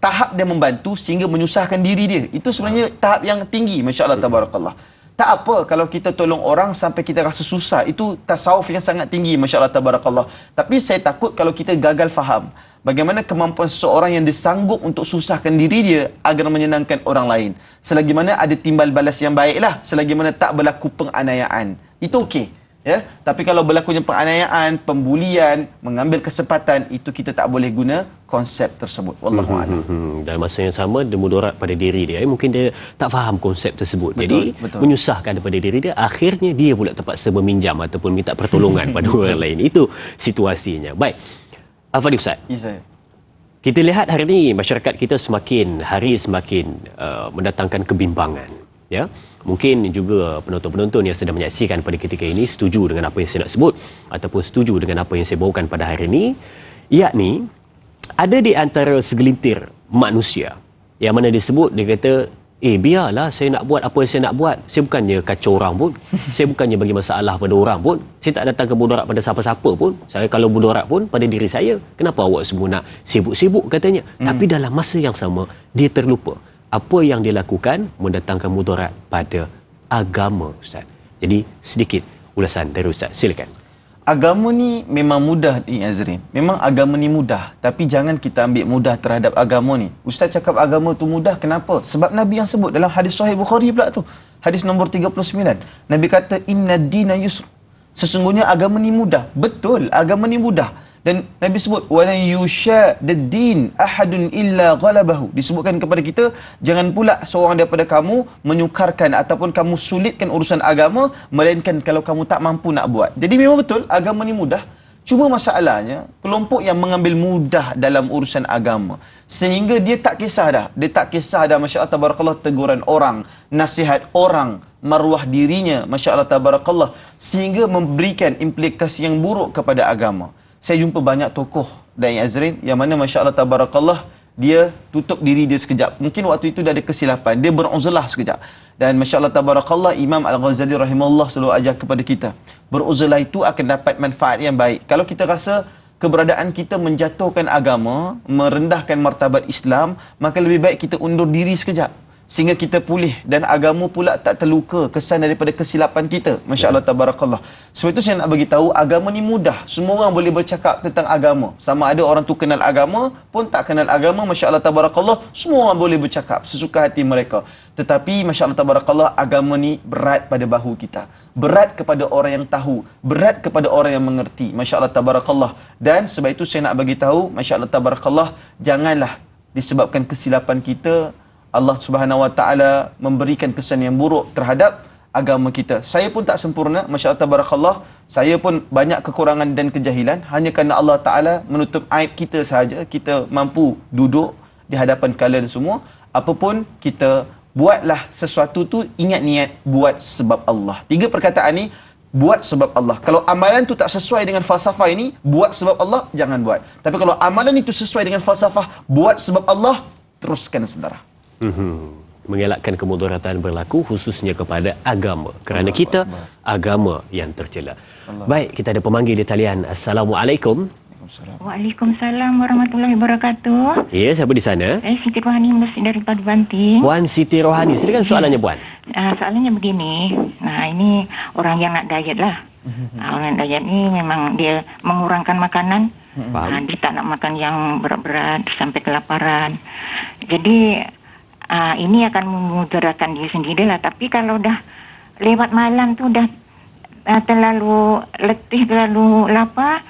tahap dia membantu sehingga menyusahkan diri dia. Itu sebenarnya tahap yang tinggi, masya-Allah tabarakallah. Tak apa kalau kita tolong orang sampai kita rasa susah, itu tasawuf yang sangat tinggi, masya-Allah tabarakallah. Tapi saya takut kalau kita gagal faham bagaimana kemampuan seseorang yang disanggup untuk susahkan diri dia agar menyenangkan orang lain. Selagi mana ada timbal balas yang baiklah, selagi mana tak berlaku penganiayaan. Itu okey. Ya, tapi kalau berlakunya penganiayaan, pembulian, mengambil kesempatan, itu kita tak boleh guna konsep tersebut. Wallahu a'lam. Dan masa yang sama dia mudarat pada diri dia. Mungkin dia tak faham konsep tersebut. Betul, Jadi betul. menyusahkan daripada diri dia, akhirnya dia pula terpaksa meminjam ataupun minta pertolongan pada orang lain. Itu situasinya. Baik. Al-Fadhil Ustaz. Ya, saya. Kita lihat hari ini masyarakat kita semakin hari semakin mendatangkan kebimbangan. Ya, mungkin juga penonton-penonton yang sedang menyaksikan pada ketika ini setuju dengan apa yang saya nak sebut ataupun setuju dengan apa yang saya bawakan pada hari ini, yakni ada di antara segelintir manusia yang mana disebut dia kata, biarlah saya nak buat apa yang saya nak buat, saya bukannya kacau orang pun, saya bukannya bagi masalah pada orang pun, saya tak datang ke mudarat pada siapa-siapa pun, saya kalau mudarat pun pada diri saya, kenapa awak semua nak sibuk-sibuk katanya. Tapi dalam masa yang sama dia terlupa apa yang dia lakukan mendatangkan mudarat pada agama, Ustaz. Jadi sedikit ulasan dari Ustaz, silakan. Agama ni memang mudah ni Azrin. Memang agama ni mudah, tapi jangan kita ambil mudah terhadap agama ni. Ustaz cakap agama tu mudah, kenapa? Sebab Nabi yang sebut dalam hadis Sahih Bukhari pula tu. Hadis nombor 39. Nabi kata inna dina yusr. Sesungguhnya agama ni mudah. Betul, agama ni mudah. Dan Nabi sebut walan yushadid-din ahadun illa ghalabahu. Disebutkan kepada kita jangan pula seorang daripada kamu menyukarkan ataupun kamu sulitkan urusan agama melainkan kalau kamu tak mampu nak buat. Jadi memang betul agama ni mudah. Cuma masalahnya kelompok yang mengambil mudah dalam urusan agama sehingga dia tak kisah dah. Dia tak kisah dah, masya-Allah tabarakallah, teguran orang, nasihat orang, maruah dirinya, masya-Allah tabarakallah, sehingga memberikan implikasi yang buruk kepada agama. Saya jumpa banyak tokoh Dai Azrin yang mana masya-Allah tabarakallah dia tutup diri dia sekejap. Mungkin waktu itu dia ada kesilapan, dia beruzlah sekejap. Dan masya-Allah tabarakallah Imam Al-Ghazali rahimahullah selalu ajar kepada kita, beruzlah itu akan dapat manfaat yang baik. Kalau kita rasa keberadaan kita menjatuhkan agama, merendahkan martabat Islam, maka lebih baik kita undur diri sekejap sehingga kita pulih dan agama pula tak terluka kesan daripada kesilapan kita. Masya-Allah tabarakallah. Sebab itu saya nak bagi tahu agama ni mudah. Semua orang boleh bercakap tentang agama. Sama ada orang tu kenal agama pun tak kenal agama, masya-Allah tabarakallah, semua orang boleh bercakap sesuka hati mereka. Tetapi masya-Allah tabarakallah agama ni berat pada bahu kita. Berat kepada orang yang tahu, berat kepada orang yang mengerti. Masya-Allah tabarakallah. Dan sebab itu saya nak bagi tahu, masya-Allah tabarakallah, janganlah disebabkan kesilapan kita Allah Subhanahu Wa Taala memberikan kesan yang buruk terhadap agama kita. Saya pun tak sempurna, masya-Allah tabarakallah. Saya pun banyak kekurangan dan kejahilan. Hanya kerana Allah Taala menutup aib kita sahaja, kita mampu duduk di hadapan kalian semua. Apapun kita buatlah sesuatu tu, ingat niat buat sebab Allah. 3 perkataan ni, buat sebab Allah. Kalau amalan tu tak sesuai dengan falsafah ini, buat sebab Allah, jangan buat. Tapi kalau amalan itu sesuai dengan falsafah, buat sebab Allah, teruskan saudara. Mengelakkan kemudaratan berlaku khususnya kepada agama, kerana kita agama yang tercela. Baik, kita ada pemanggil di talian. Assalamualaikum. Waalaikumsalam warahmatullahi wabarakatuh. Ya, siapa di sana? Siti Rohani daripada Banting. Puan Siti Rohani, silakan soalannya puan. Soalannya begini. Nah, ini orang yang nak diet lah. Orang diet ni memang dia mengurangkan makanan. Dia tak nak makan yang berat-berat sampai kelaparan. Jadi ini akan memudaratkan diri sendiri lah. Tapi kalau dah lewat malam tu dah terlalu letih, terlalu lapar,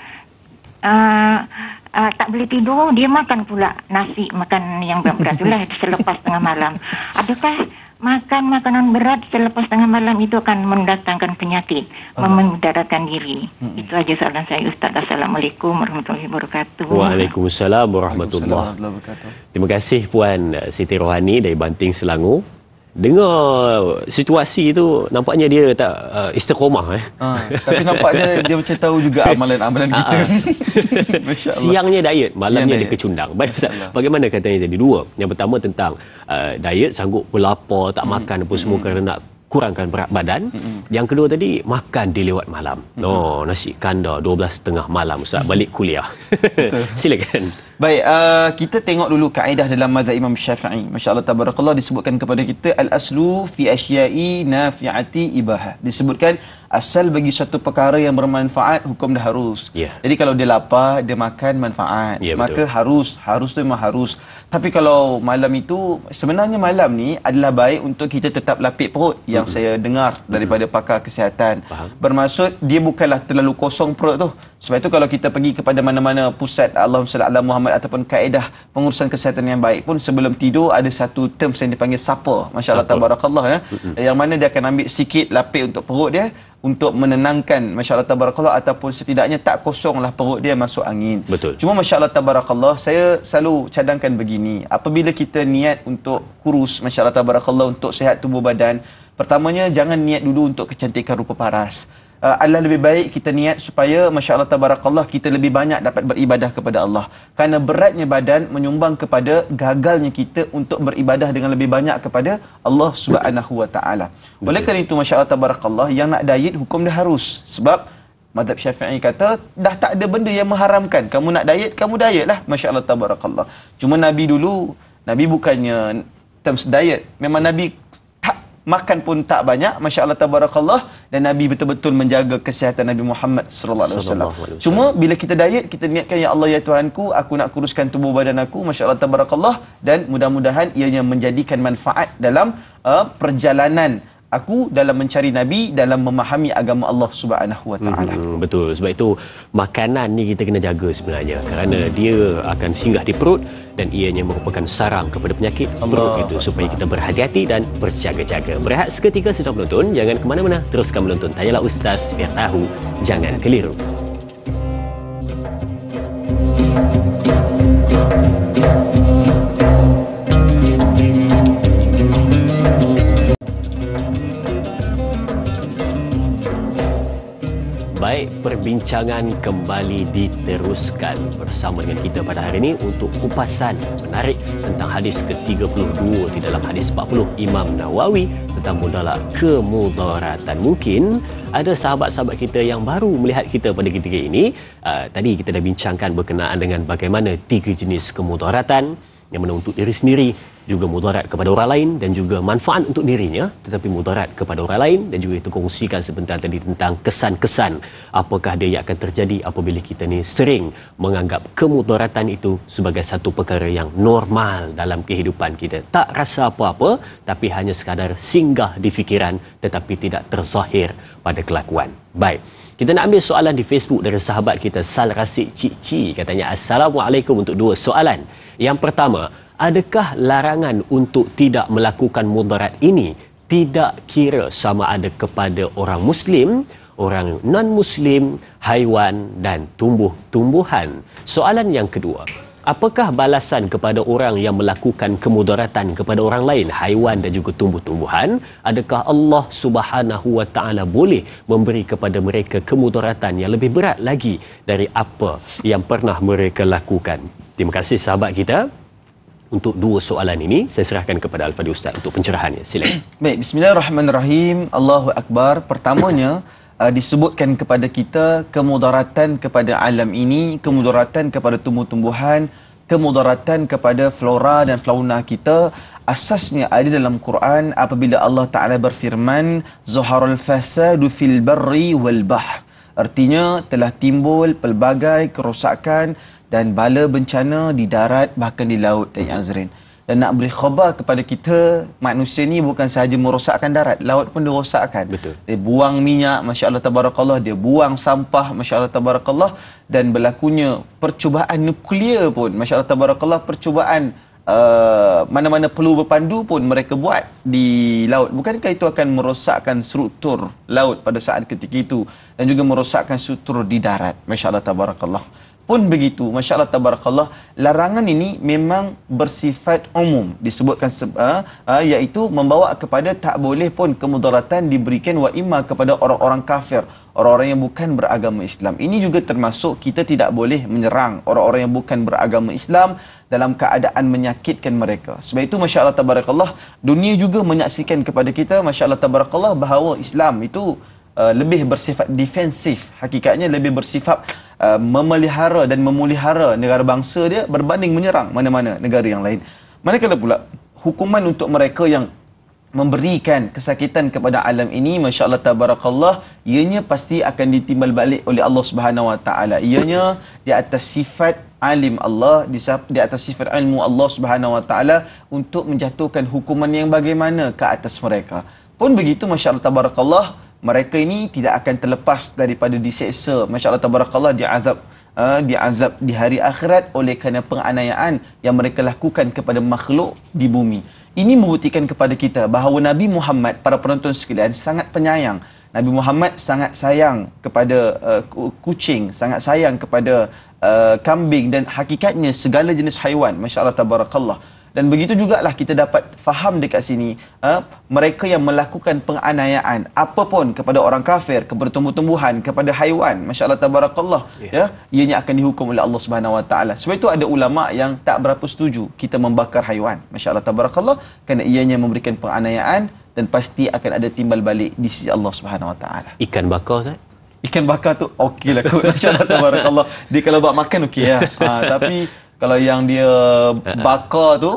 tak boleh tidur, dia makan pula nasi, makan yang berat-berat itulah selepas tengah malam. Adakah makan makanan berat selepas tengah malam itu akan mendatangkan penyakit, memudaratkan diri? Itu aja soalan saya, Ustaz. Assalamualaikum warahmatullahi wabarakatuh. Waalaikumsalam warahmatullahi wabarakatuh. Terima kasih Puan Siti Rohani dari Banting, Selangor. Dengar situasi itu nampaknya dia tak istiqomah tapi nampaknya dia macam tahu juga amalan-amalan kita. Siangnya diet, malamnya dia kecundang. Baik Ustaz, bagaimana katanya tadi? 2. Yang pertama tentang diet, sanggup berlapar, tak makan apa semua kerana nak kurangkan berat badan. Yang kedua tadi, makan di lewat malam. Nasi kandar 12.30 malam Ustaz, balik kuliah. Silakan. Baik, kita tengok dulu kaedah dalam mazhab Imam Syafi'i. Masya-Allah tabarakallah, disebutkan kepada kita al-aslu fi asya'i nafi'ati ibahah. Disebutkan asal bagi satu perkara yang bermanfaat, hukum dah harus. Jadi kalau dia lapar, dia makan manfaat. Maka harus tu memang harus. Tapi kalau malam itu, sebenarnya malam ni adalah baik untuk kita tetap lapik perut yang saya dengar daripada pakar kesihatan. Bermaksud dia bukanlah terlalu kosong perut tu. Sebab itu kalau kita pergi kepada mana-mana pusat Allahumma salli ala Muhammad ataupun kaedah pengurusan kesihatan yang baik pun, sebelum tidur ada satu term yang dipanggil supper. Masya-Allah tabarakallah ya. Yang mana dia akan ambil sikit lapik untuk perut dia untuk menenangkan, masya-Allah tabarakallah, ataupun setidaknya tak kosonglah perut dia masuk angin. Betul. Cuma masya-Allah tabarakallah, saya selalu cadangkan begini, apabila kita niat untuk kurus, masya-Allah tabarakallah, untuk sihat tubuh badan, pertamanya jangan niat dulu untuk kecantikan rupa paras. Adalah lebih baik kita niat supaya masya-Allah tabarakallah kita lebih banyak dapat beribadah kepada Allah. Kerana beratnya badan menyumbang kepada gagalnya kita untuk beribadah dengan lebih banyak kepada Allah Subhanahu wa taala. Oleh kerana itu masya-Allah tabarakallah, yang nak diet hukum dia harus. Sebab mazhab Syafi'i kata dah tak ada benda yang mengharamkan. Kamu nak diet, kamu dietlah, masya-Allah tabarakallah. Cuma Nabi dulu, Nabi bukannya terms diet, memang Nabi makan pun tak banyak, masya-Allah tabarakallah, dan Nabi betul-betul menjaga kesihatan Nabi Muhammad sallallahu alaihi wasallam. Cuma bila kita diet, kita niatkan, ya Allah ya Tuhanku, aku nak kuruskan tubuh badan aku, masya-Allah tabarakallah, dan mudah-mudahan ianya menjadikan manfaat dalam perjalanan aku dalam mencari Nabi, dalam memahami agama Allah Subhanahu wa taala. Betul. Sebab itu makanan ni kita kena jaga sebenarnya, kerana dia akan singgah di perut dan ianya merupakan sarang kepada penyakit perut itu, supaya kita berhati-hati dan berjaga-jaga. Berehat seketika sedang menonton, jangan ke mana-mana, teruskan menonton Tanyalah Ustaz, biar tahu jangan keliru. Baik, perbincangan kembali diteruskan bersama dengan kita pada hari ini untuk kupasan menarik tentang hadis ke-32 di dalam hadis 40 Imam Nawawi tentang mudarat kemudaratan. Mungkin ada sahabat-sahabat kita yang baru melihat kita pada ketika ini. Tadi kita dah bincangkan berkenaan dengan bagaimana 3 jenis kemudaratan, yang mana untuk diri sendiri, juga mudarat kepada orang lain, dan juga manfaat untuk dirinya tetapi mudarat kepada orang lain. Dan juga kita kongsikan sebentar tadi tentang kesan-kesan apakah dia yang akan terjadi apabila kita ni sering menganggap kemudaratan itu sebagai satu perkara yang normal dalam kehidupan kita. Tak rasa apa-apa, tapi hanya sekadar singgah di fikiran tetapi tidak terzahir pada kelakuan. Baik, kita nak ambil soalan di Facebook dari sahabat kita Sal Rasik Cik Ci. Katanya, Assalamualaikum, untuk 2 soalan. Yang pertama, adakah larangan untuk tidak melakukan mudarat ini tidak kira sama ada kepada orang Muslim, orang non-Muslim, haiwan dan tumbuh-tumbuhan? Soalan yang kedua, apakah balasan kepada orang yang melakukan kemudaratan kepada orang lain, haiwan dan juga tumbuh-tumbuhan? Adakah Allah Subhanahu wa taala boleh memberi kepada mereka kemudaratan yang lebih berat lagi dari apa yang pernah mereka lakukan? Terima kasih sahabat kita. Untuk 2 soalan ini, saya serahkan kepada Al-Fadhil Ustaz untuk pencerahannya. Silakan. Baik, bismillahirrahmanirrahim. Allahu Akbar. Pertamanya, disebutkan kepada kita kemudaratan kepada alam ini, kemudaratan kepada tumbuh-tumbuhan, kemudaratan kepada flora dan fauna kita. Asasnya ada dalam Quran apabila Allah Ta'ala berfirman, Zuharul fasadu fil barri wal bahr. Artinya, telah timbul pelbagai kerosakan dan bala bencana di darat bahkan di laut dan azrin. Dan nak beri khabar kepada kita, manusia ni bukan sahaja merosakkan darat, laut pun dia rosakkan. Betul. Dia buang minyak, masya-Allah tabarakallah, dia buang sampah, masya-Allah tabarakallah, dan berlakunya percubaan nuklear pun, masya-Allah tabarakallah, percubaan mana-mana perlu berpandu pun mereka buat di laut. Bukankah itu akan merosakkan struktur laut pada saat ketika itu, dan juga merosakkan struktur di darat, masya-Allah tabarakallah. Pun begitu, masya-Allah tabarakallah, larangan ini memang bersifat umum, disebutkan iaitu membawa kepada tak boleh pun kemudaratan diberikan wa imma kepada orang-orang kafir, orang-orang yang bukan beragama Islam. Ini juga termasuk kita tidak boleh menyerang orang-orang yang bukan beragama Islam dalam keadaan menyakitkan mereka. Sebab itu masya-Allah tabarakallah, dunia juga menyaksikan kepada kita, masya-Allah tabarakallah, bahawa Islam itu lebih bersifat defensif, hakikatnya lebih bersifat memelihara dan memulihara negara bangsa dia berbanding menyerang mana-mana negara yang lain. Manakala pula hukuman untuk mereka yang memberikan kesakitan kepada alam ini, masya-Allah tabarakallah, ianya pasti akan ditimbal balik oleh Allah Subhanahu Wa Taala. Ianya di atas sifat alim Allah, di atas sifat ilmu Allah Subhanahu Wa Taala untuk menjatuhkan hukuman yang bagaimana ke atas mereka. Pun begitu, masya-Allah tabarakallah, mereka ini tidak akan terlepas daripada diseksa, masya-Allah tabarakallah, diazab di hari akhirat oleh kerana penganiayaan yang mereka lakukan kepada makhluk di bumi. Ini membuktikan kepada kita bahawa Nabi Muhammad, para penonton sekalian, sangat penyayang. Nabi Muhammad sangat sayang kepada kucing, sangat sayang kepada kambing dan hakikatnya segala jenis haiwan, masya-Allah tabarakallah. Dan begitu jugalah kita dapat faham dekat sini, mereka yang melakukan penganiayaan apapun kepada orang kafir, kepada tumbuh-tumbuhan, kepada haiwan, masya-Allah tabarakallah, ya, ianya akan dihukum oleh Allah Subhanahu Wa Taala. Sebab itu ada ulama yang tak berapa setuju kita membakar haiwan, masya-Allah tabarakallah, kerana ianya memberikan penganiayaan dan pasti akan ada timbal balik di sisi Allah Subhanahu Wa Taala. Ikan bakar, Ustaz? Ikan bakar tu okeylah kot, masya-Allah tabarakallah. Dia kalau buat makan okey lah. Tapi kalau yang dia bakar tu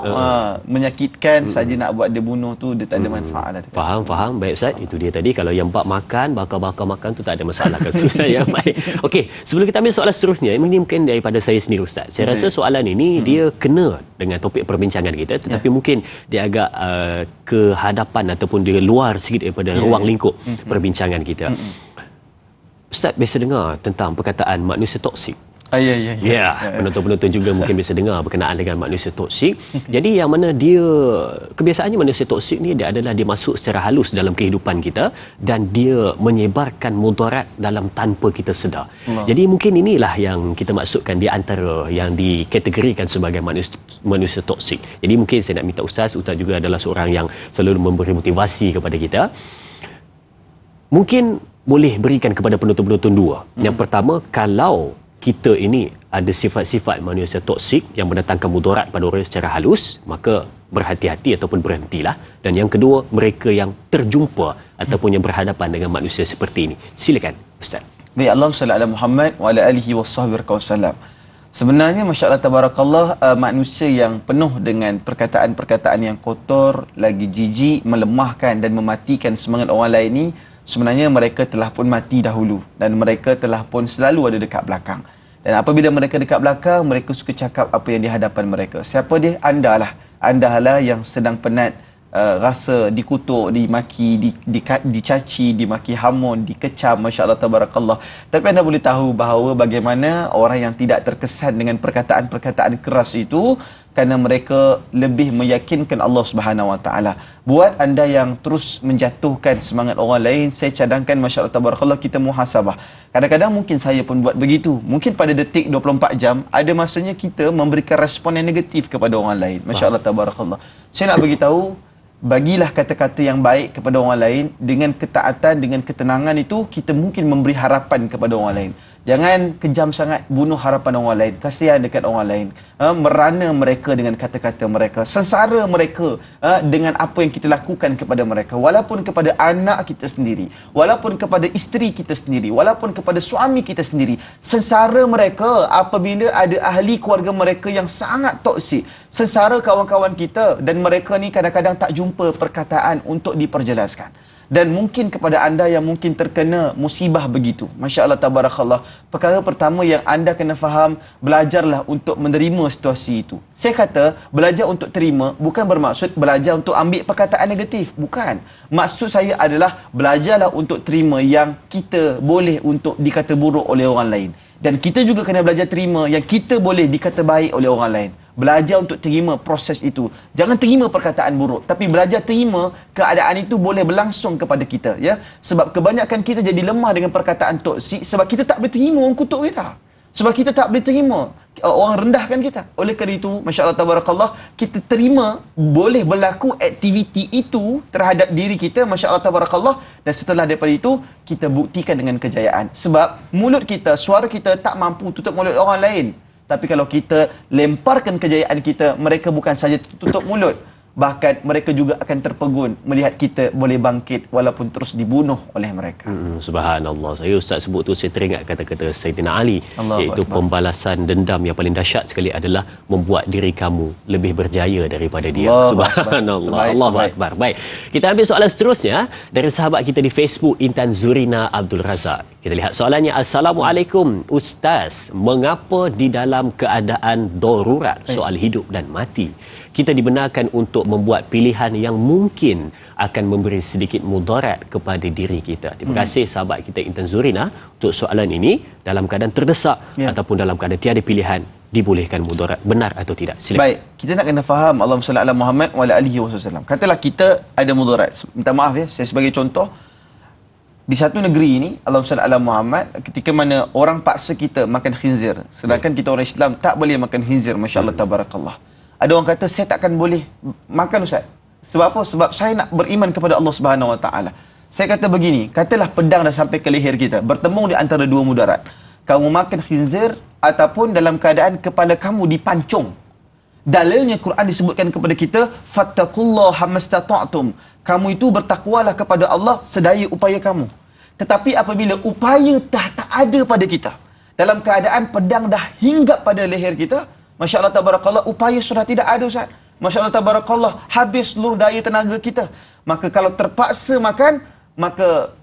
menyakitkan saja, nak buat dia bunuh tu dia tak ada manfaat lah. Faham. Baik Ustaz, itu dia tadi. Kalau yang bak makan, bakar makan tu tak ada masalah kan sebenarnya. Baik. Okey, sebelum kita ambil soalan seterusnya, ini mungkin daripada saya sendiri Ustaz. Saya rasa soalan ini dia kena dengan topik perbincangan kita, tetapi mungkin dia agak ke hadapan ataupun dia luar sikit daripada ruang lingkup perbincangan kita. Ustaz biasa dengar tentang perkataan manusia toksik. Ya, penonton-penonton juga mungkin biasa dengar berkenaan dengan manusia toksik. Jadi yang mana dia, kebiasaannya manusia toksik ni dia adalah dia masuk secara halus dalam kehidupan kita dan dia menyebarkan mudarat dalam tanpa kita sedar. Jadi mungkin inilah yang kita maksudkan di antara yang dikategorikan sebagai manusia toksik. Jadi mungkin saya nak minta Ustaz juga adalah seorang yang selalu memberi motivasi kepada kita. Mungkin boleh berikan kepada penonton-penonton dua. Yang pertama, kalau kita ini ada sifat-sifat manusia toksik yang mendatangkan mudarat pada orang secara halus, maka berhati-hati ataupun berhentilah. Dan yang kedua, mereka yang terjumpa ataupun yang berhadapan dengan manusia seperti ini. Silakan Ustaz. Baik, Allahumma salli ala Muhammad wa ala alihi wasahbihi wasallam. Sebenarnya masya-Allah tabarakallah, manusia yang penuh dengan perkataan-perkataan yang kotor, lagi jijik, melemahkan dan mematikan semangat orang lain ni, sebenarnya mereka telah pun mati dahulu dan mereka telah pun selalu ada dekat belakang. Dan apabila mereka dekat belakang, mereka suka cakap apa yang di hadapan mereka. Siapa dia? Andalah yang sedang penat rasa dikutuk, dimaki, dicaci, dimaki hamun, dikecam, masya-Allah tabarakallah. Tapi anda boleh tahu bahawa bagaimana orang yang tidak terkesan dengan perkataan-perkataan keras itu, kerana mereka lebih meyakinkan Allah Subhanahu Wa Taala. Buat anda yang terus menjatuhkan semangat orang lain, saya cadangkan masya-Allah tabarakallah kita muhasabah. Kadang-kadang mungkin saya pun buat begitu. Mungkin pada detik 24 jam ada masanya kita memberikan respon yang negatif kepada orang lain. Masya-Allah tabarakallah. Saya nak bagi tahu, bagilah kata-kata yang baik kepada orang lain. Dengan ketaatan, dengan ketenangan itu kita mungkin memberi harapan kepada orang lain. Jangan kejam sangat bunuh harapan orang lain, kasihan dekat orang lain, merana mereka dengan kata-kata mereka, sengsara mereka dengan apa yang kita lakukan kepada mereka, walaupun kepada anak kita sendiri, walaupun kepada isteri kita sendiri, walaupun kepada suami kita sendiri. Sengsara mereka apabila ada ahli keluarga mereka yang sangat toksik, sengsara kawan-kawan kita, dan mereka ni kadang-kadang tak jumpa perkataan untuk diperjelaskan. Dan mungkin kepada anda yang mungkin terkena musibah begitu, masya-Allah tabarakallah, perkara pertama yang anda kena faham, belajarlah untuk menerima situasi itu. Saya kata belajar untuk terima bukan bermaksud belajar untuk ambil perkataan negatif, bukan. Maksud saya adalah belajarlah untuk terima yang kita boleh untuk dikata buruk oleh orang lain, dan kita juga kena belajar terima yang kita boleh dikata baik oleh orang lain. Belajar untuk terima proses itu. Jangan terima perkataan buruk, tapi belajar terima keadaan itu boleh berlangsung kepada kita, ya. Sebab kebanyakan kita jadi lemah dengan perkataan toksik sebab kita tak boleh terima orang kutuk kita. Sebab kita tak boleh terima orang rendahkan kita. Oleh kerana itu, masya-Allah tabarakallah, kita terima boleh berlaku aktiviti itu terhadap diri kita, masya-Allah tabarakallah, dan setelah daripada itu kita buktikan dengan kejayaan. Sebab mulut kita, suara kita tak mampu tutup mulut orang lain. Tapi kalau kita lemparkan kejayaan kita, mereka bukan saja tutup mulut, bahkan mereka juga akan terpegun melihat kita boleh bangkit walaupun terus dibunuh oleh mereka. Subhanallah. Saya Ustaz sebut tu, saya teringat kata-kata Sayyidina Ali, iaitu pembalasan dendam yang paling dahsyat sekali adalah membuat diri kamu lebih berjaya daripada dia. Subhanallah. Allahu Akbar. Baik. Kita ambil soalan seterusnya dari sahabat kita di Facebook, Intan Zurina Abdul Razak. Kita lihat soalannya. Assalamualaikum Ustaz, mengapa di dalam keadaan darurat soal hidup dan mati kita dibenarkan untuk membuat pilihan yang mungkin akan memberi sedikit mudarat kepada diri kita? Terima kasih sahabat kita Intan Zurina untuk soalan ini. Dalam keadaan terdesak ataupun dalam keadaan tiada pilihan, dibolehkan mudarat, benar atau tidak? Silakan. Baik, kita nak kena faham, Allahumma salli ala Muhammad wa ala alihi wasallam. Katalah kita ada mudarat. Minta maaf ya, saya sebagai contoh, di satu negeri ini, Allahumma salli ala Muhammad, ketika mana orang paksa kita makan khinzir, sedangkan kita orang Islam tak boleh makan khinzir, masya-Allah tabarakallah. Ada orang kata saya takkan boleh makan Ustaz. Sebab apa? Sebab saya nak beriman kepada Allah Subhanahu Wa Taala. Saya kata begini, katalah pedang dah sampai ke leher kita, bertemu di antara dua mudarat. Kamu makan khinzir ataupun dalam keadaan kepala kamu dipancung. Dalilnya Quran disebutkan kepada kita, fattaqullaha mastata'tum. Kamu itu bertakwalah kepada Allah sedaya upaya kamu. Tetapi apabila upaya tak ada pada kita, dalam keadaan pedang dah hinggap pada leher kita, Masya Allah tabarakallah, upaya sudah tidak ada Ustaz. Masya Allah tabarakallah, habis seluruh daya tenaga kita. Maka kalau terpaksa makan, maka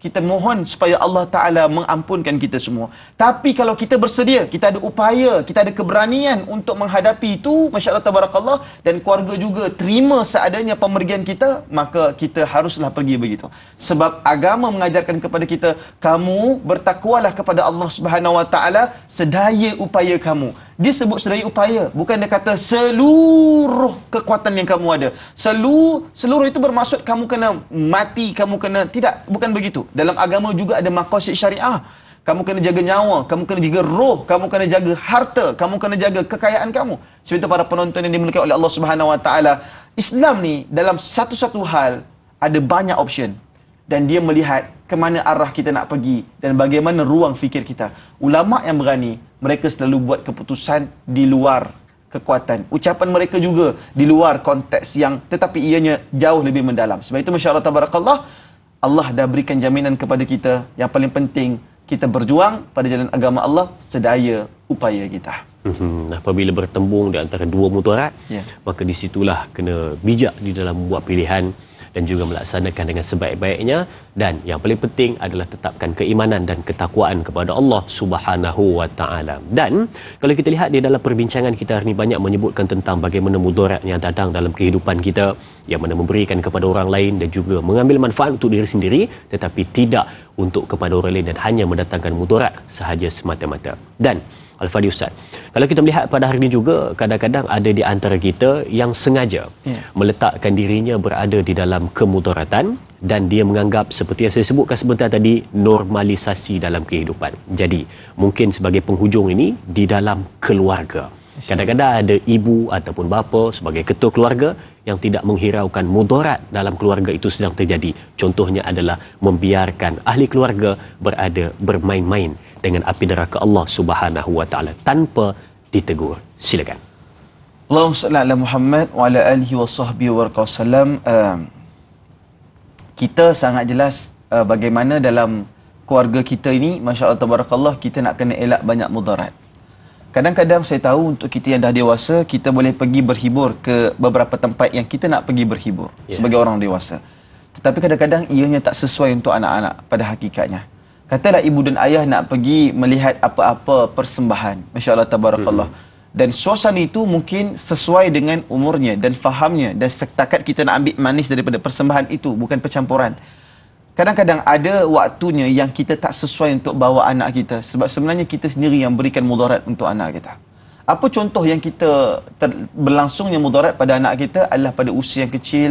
kita mohon supaya Allah Ta'ala mengampunkan kita semua. Tapi kalau kita bersedia, kita ada upaya, kita ada keberanian untuk menghadapi itu, Masya Allah tabarakallah, dan keluarga juga terima seadanya pemergian kita, maka kita haruslah pergi begitu. Sebab agama mengajarkan kepada kita, kamu bertakwalah kepada Allah Subhanahu Wa Ta'ala sedaya upaya kamu. Dia sebut sedaya upaya, bukan dia kata seluruh kekuatan yang kamu ada. Seluruh itu bermaksud kamu kena mati, kamu kena, tidak, bukan begitu. Dalam agama juga ada maqasid syariah. Kamu kena jaga nyawa, kamu kena jaga roh, kamu kena jaga harta, kamu kena jaga kekayaan kamu. Sebab itu para penonton yang dimuliakan oleh Allah Subhanahu Wa Taala, Islam ni dalam satu-satu hal ada banyak option. Dan dia melihat ke mana arah kita nak pergi dan bagaimana ruang fikir kita. Ulama yang berani, mereka selalu buat keputusan di luar kekuatan. Ucapan mereka juga di luar konteks yang, tetapi ianya jauh lebih mendalam. Sebab itu masya-Allah tabarakallah, Allah dah berikan jaminan kepada kita. Yang paling penting, kita berjuang pada jalan agama Allah sedaya upaya kita. Apabila bertembung di antara dua mudarat, maka disitulah kena bijak di dalam membuat pilihan dan juga melaksanakan dengan sebaik-baiknya. Dan yang paling penting adalah tetapkan keimanan dan ketakwaan kepada Allah Subhanahu Wa Taala. Dan kalau kita lihat di dalam perbincangan kita hari ini banyak menyebutkan tentang bagaimana mudarat yang datang dalam kehidupan kita, yang mana memberikan kepada orang lain dan juga mengambil manfaat untuk diri sendiri, tetapi tidak untuk kepada orang lain dan hanya mendatangkan mudarat sahaja semata-mata. Dan Al-Fadhil Ustaz, kalau kita melihat pada hari ini juga, kadang-kadang ada di antara kita yang sengaja meletakkan dirinya berada di dalam kemudaratan dan dia menganggap seperti yang saya sebutkan sebentar tadi, normalisasi dalam kehidupan. Jadi, mungkin sebagai penghujung ini di dalam keluarga. Kadang-kadang ada ibu ataupun bapa sebagai ketua keluarga yang tidak menghiraukan mudarat dalam keluarga itu sedang terjadi. Contohnya adalah membiarkan ahli keluarga berada bermain-main dengan api neraka Allah Subhanahu Wa Taala tanpa ditegur. Silakan. Allahumma salli ala Muhammad wa ala alihi wasahbihi wasallam. Kita sangat jelas bagaimana dalam keluarga kita ini, masya-Allah tabarakallah, kita nak kena elak banyak mudarat. Kadang-kadang saya tahu untuk kita yang dah dewasa, kita boleh pergi berhibur ke beberapa tempat yang kita nak pergi berhibur sebagai orang dewasa. Tetapi kadang-kadang ianya tak sesuai untuk anak-anak pada hakikatnya. Katalah ibu dan ayah nak pergi melihat apa-apa persembahan, masya-Allah tabarakallah. Dan suasana itu mungkin sesuai dengan umurnya dan fahamnya, dan setakat kita nak ambil manis daripada persembahan itu, bukan percampuran. Kadang-kadang ada waktunya yang kita tak sesuai untuk bawa anak kita, sebab sebenarnya kita sendiri yang berikan mudarat untuk anak kita. Apa contoh yang kita berlangsungnya mudarat pada anak kita adalah pada usia yang kecil,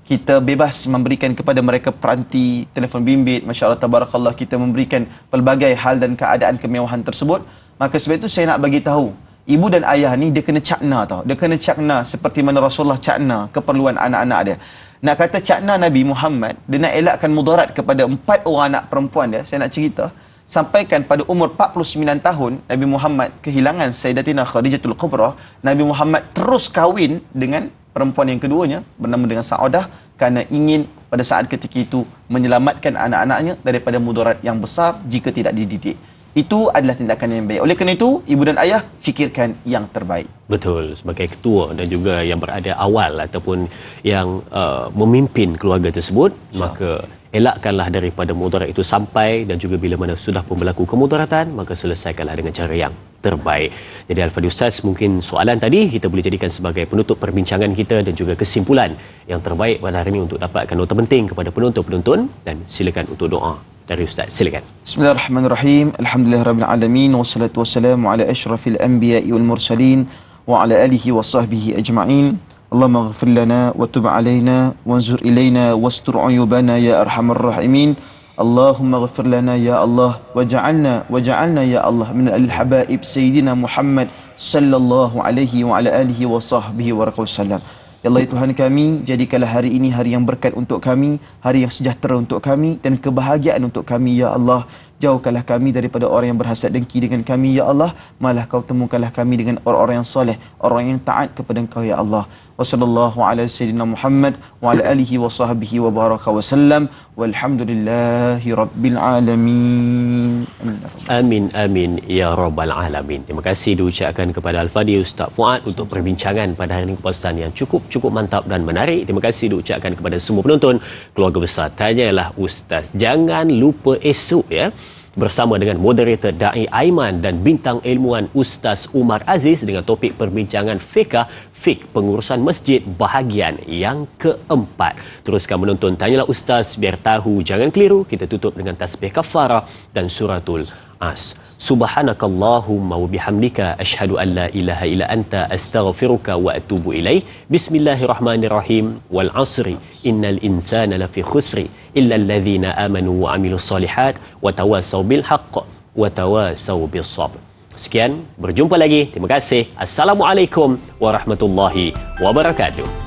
kita bebas memberikan kepada mereka peranti, telefon bimbit, masya-Allah tabarakallah, kita memberikan pelbagai hal dan keadaan kemewahan tersebut. Maka sebab itu saya nak bagi tahu, ibu dan ayah ni dia kena cakna tau. Dia kena cakna seperti mana Rasulullah cakna keperluan anak-anak dia. Nak kata cakna Nabi Muhammad, dia nak elakkan mudarat kepada 4 orang anak perempuan dia. Saya nak cerita, sampaikan pada umur 49 tahun Nabi Muhammad kehilangan Sayyidatina Khadijatul Kubra. Nabi Muhammad terus kahwin dengan perempuan yang keduanya bernama dengan Sa'adah kerana ingin pada saat ketika itu menyelamatkan anak-anaknya daripada mudarat yang besar jika tidak dididik. Itu adalah tindakan yang baik. Oleh kerana itu, ibu dan ayah fikirkan yang terbaik. Betul, sebagai ketua dan juga yang berada awal ataupun yang memimpin keluarga tersebut, maka elakkanlah daripada mudarat itu sampai, dan juga bila mana sudah pun berlaku kemudaratan, maka selesaikanlah dengan cara yang terbaik. Jadi Al-Fadhil Ustaz, mungkin soalan tadi kita boleh jadikan sebagai penutup perbincangan kita dan juga kesimpulan yang terbaik pada hari ini untuk dapatkan nota penting kepada penonton-penonton, dan silakan untuk doa dari Ustaz. Silakan. Bismillahirrahmanirrahim. Alhamdulillahirabbil alamin wassalatu wassalamu ala asyrafil anbiya'i wal mursalin wa ala alihi wa sahbihi ajma'in. Allahumma ighfir lana wa tub alaina wanzur ilaina wastur uyubana ya arhamar rahimin. Allahumma ighfir lana ya Allah waj'alna ya Allah min al-habaib sayyidina Muhammad sallallahu alaihi wa ala alihi wa sahbihi wa wasallam. Ya Allah, Tuhan kami, jadikanlah hari ini hari yang berkat untuk kami, hari yang sejahtera untuk kami dan kebahagiaan untuk kami ya Allah. Jauhkanlah kami daripada orang yang berhasad dengki dengan kami ya Allah, malah kau temukanlah kami dengan orang-orang yang soleh, orang yang taat kepada Engkau ya Allah. Wa sallallahu ala sayyidina Muhammad wa ala alihi wa sahbihi wa baraka wa sallam walhamdulillahi rabbil alamin. Amin amin ya rabbal alamin. Terima kasih diucapkan kepada Al-Fadhil Ustaz Fuad untuk perbincangan pada hari ini, kepuasan yang cukup mantap dan menarik. Terima kasih diucapkan kepada semua penonton keluarga besar Tanyalah Ustaz. Jangan lupa esok ya, bersama dengan moderator Da'i Aiman dan bintang ilmuwan Ustaz Umar Aziz dengan topik perbincangan fiqh pengurusan masjid bahagian yang keempat. Teruskan menonton Tanyalah Ustaz, biar tahu jangan keliru. Kita tutup dengan tasbih kafarah dan suratul As. Subhanakallahumma wa bihamdika asyhadu an la ilaha illa anta astaghfiruka wa atubu ilaih. Bismillahirrahmanirrahim. Wal 'asri innal insana lafi khusri illa alladhina amanu wa amilus solihat wa tawasaw bil haqq wa tawasaw bis sabr. Sekian, berjumpa lagi. Terima kasih. Assalamualaikum warahmatullahi wabarakatuh.